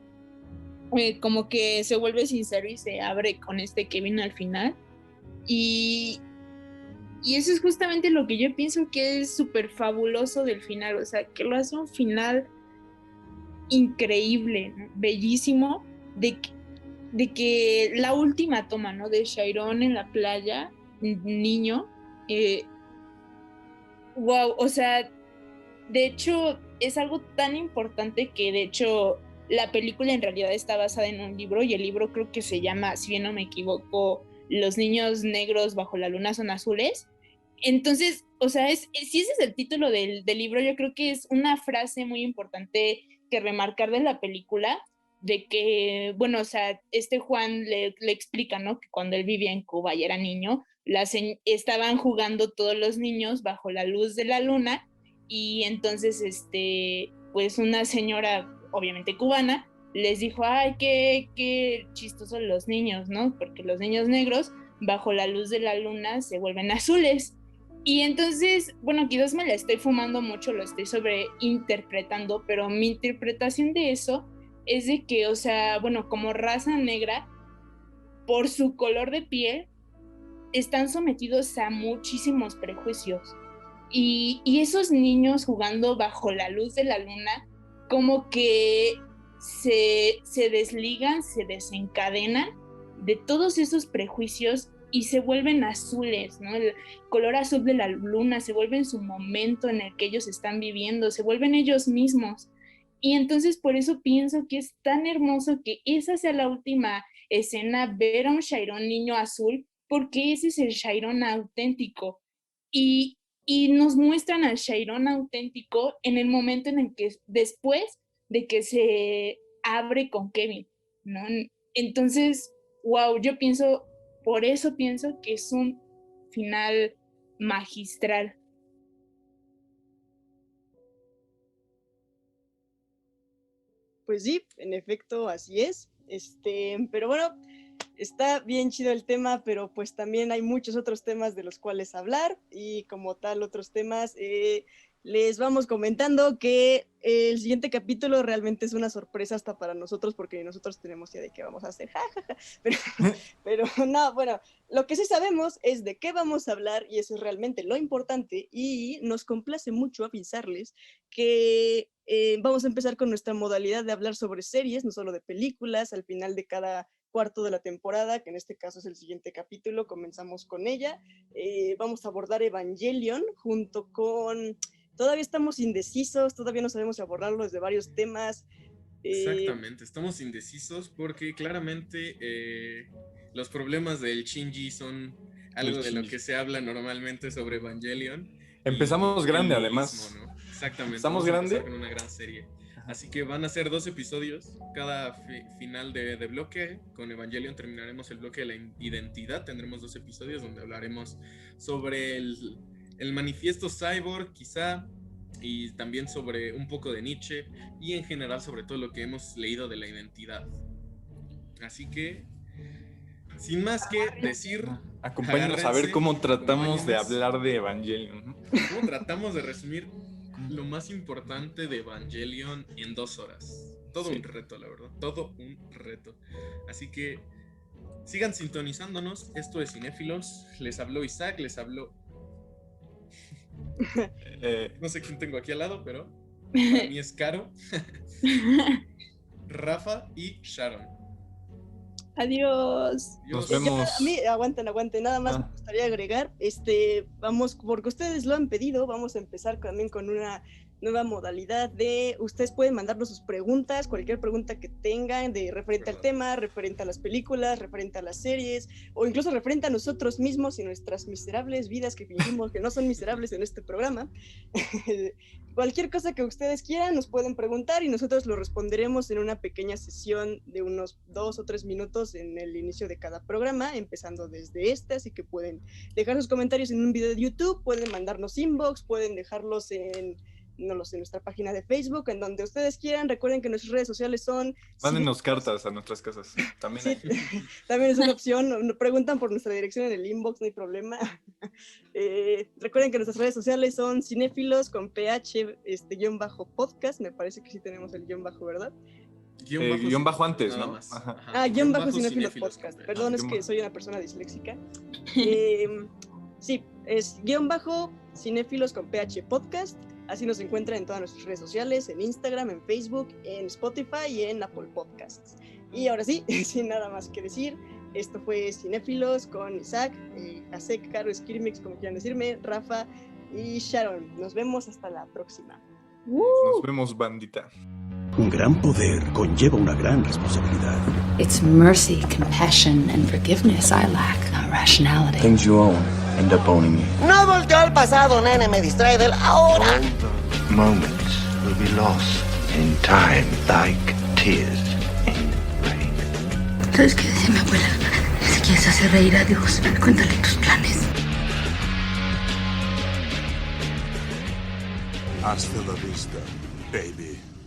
como que se vuelve sincero y se abre con Kevin al final. Y Y eso es justamente lo que yo pienso que es súper fabuloso del final, o sea, que lo hace un final increíble, ¿no? Bellísimo, de que la última toma, ¿no? De Chiron en la playa, niño, wow, o sea, de hecho es algo tan importante que de hecho la película en realidad está basada en un libro y el libro creo que se llama, si bien no me equivoco, Los niños negros bajo la luna son azules. Entonces, o sea, si ese es el título del libro, yo creo que es una frase muy importante que remarcar de la película, de que, bueno, o sea, Juan le explica, ¿no? Que cuando él vivía en Cuba y era niño, estaban jugando todos los niños bajo la luz de la luna y entonces, pues una señora, obviamente cubana, les dijo, ay, qué chistosos los niños, ¿no? Porque los niños negros bajo la luz de la luna se vuelven azules. Y entonces, bueno, quizás me la estoy fumando mucho, lo estoy sobreinterpretando, pero mi interpretación de eso es de que, o sea, bueno, como raza negra, por su color de piel, están sometidos a muchísimos prejuicios. Y esos niños jugando bajo la luz de la luna, como que se desligan, se desencadenan de todos esos prejuicios y se vuelven azules, ¿no? El color azul de la luna se vuelve en su momento en el que ellos están viviendo, se vuelven ellos mismos. Y entonces por eso pienso que es tan hermoso que esa sea la última escena, ver a un Chiron niño azul, porque ese es el Chiron auténtico. Y nos muestran al Chiron auténtico en el momento en el que, después de que se abre con Kevin, ¿no? Entonces, wow, por eso pienso que es un final magistral. Pues sí, en efecto, así es. Pero bueno, está bien chido el tema, pero pues también hay muchos otros temas de los cuales hablar y como tal otros temas les vamos comentando que el siguiente capítulo realmente es una sorpresa hasta para nosotros porque nosotros tenemos idea de qué vamos a hacer, pero no, bueno, lo que sí sabemos es de qué vamos a hablar y eso es realmente lo importante y nos complace mucho avisarles que vamos a empezar con nuestra modalidad de hablar sobre series, no solo de películas, al final de cada cuarto de la temporada, que en este caso es el siguiente capítulo, comenzamos con ella. Vamos a abordar Evangelion junto con... Todavía estamos indecisos, todavía no sabemos abordarlo desde varios temas. Exactamente, estamos indecisos porque claramente los problemas del Shinji son algo de lo que se habla normalmente sobre Evangelion. Empezamos grande, además. ¿No? Exactamente. ¿Estamos grande? Con una gran serie. Así que van a ser 2 episodios cada final de bloque. Con Evangelion terminaremos el bloque de la identidad. Tendremos 2 episodios donde hablaremos sobre el manifiesto cyborg, quizá, y también sobre un poco de Nietzsche y en general sobre todo lo que hemos leído de la identidad. Así que, sin más que decir, acompáñanos a ver cómo tratamos de hablar de Evangelion. ¿Cómo tratamos de resumir lo más importante de Evangelion en 2 horas? Todo un reto, la verdad. Todo un reto. Así que sigan sintonizándonos. Esto es Cinéfilos. Les habló Isaac, les habló... no sé quién tengo aquí al lado, pero para mí es Caro, Rafa y Sharon. Adiós. Nos vemos. A mí, aguanten, nada más me gustaría agregar, vamos, porque ustedes lo han pedido, vamos a empezar también con una nueva modalidad de, ustedes pueden mandarnos sus preguntas, cualquier pregunta que tengan de referente al tema, referente a las películas, referente a las series, o incluso referente a nosotros mismos y nuestras miserables vidas que fingimos que no son miserables en este programa. Cualquier cosa que ustedes quieran nos pueden preguntar y nosotros lo responderemos en una pequeña sesión de unos 2 o 3 minutos en el inicio de cada programa, empezando desde así que pueden dejar sus comentarios en un video de YouTube, pueden mandarnos inbox, pueden dejarlos en nuestra página de Facebook, en donde ustedes quieran. Recuerden que nuestras redes sociales son... Mándenos cartas a nuestras casas. También, sí, también es una opción. Preguntan por nuestra dirección en el inbox, no hay problema. Recuerden que nuestras redes sociales son cinéfilos con PH, _podcast. Me parece que sí tenemos el guión bajo, ¿verdad? Guión bajo antes, ¿no? Guión bajo cinéfilos podcast. Perdón, es que soy una persona disléxica. Sí, es _cinéfilos con PH Podcast. Así nos encuentran en todas nuestras redes sociales, en Instagram, en Facebook, en Spotify y en Apple Podcasts. Y ahora sí, sin nada más que decir, esto fue Cinéfilos con Isaac, Asek, Caro, Skirmix, como quieran decirme, Rafa y Sharon. Nos vemos hasta la próxima. Nos vemos, bandita. Un gran poder conlleva una gran responsabilidad. It's mercy, compassion, and forgiveness I lack, not rationality. Things you own end up owning you. No volteo al pasado, nene, me distrae del ahora. All the moments will be lost in time like tears in rain. ¿Sabes qué decía mi abuela? Si quieres hacer reír a Dios, cuéntale tus planes. Hasta la vista, baby.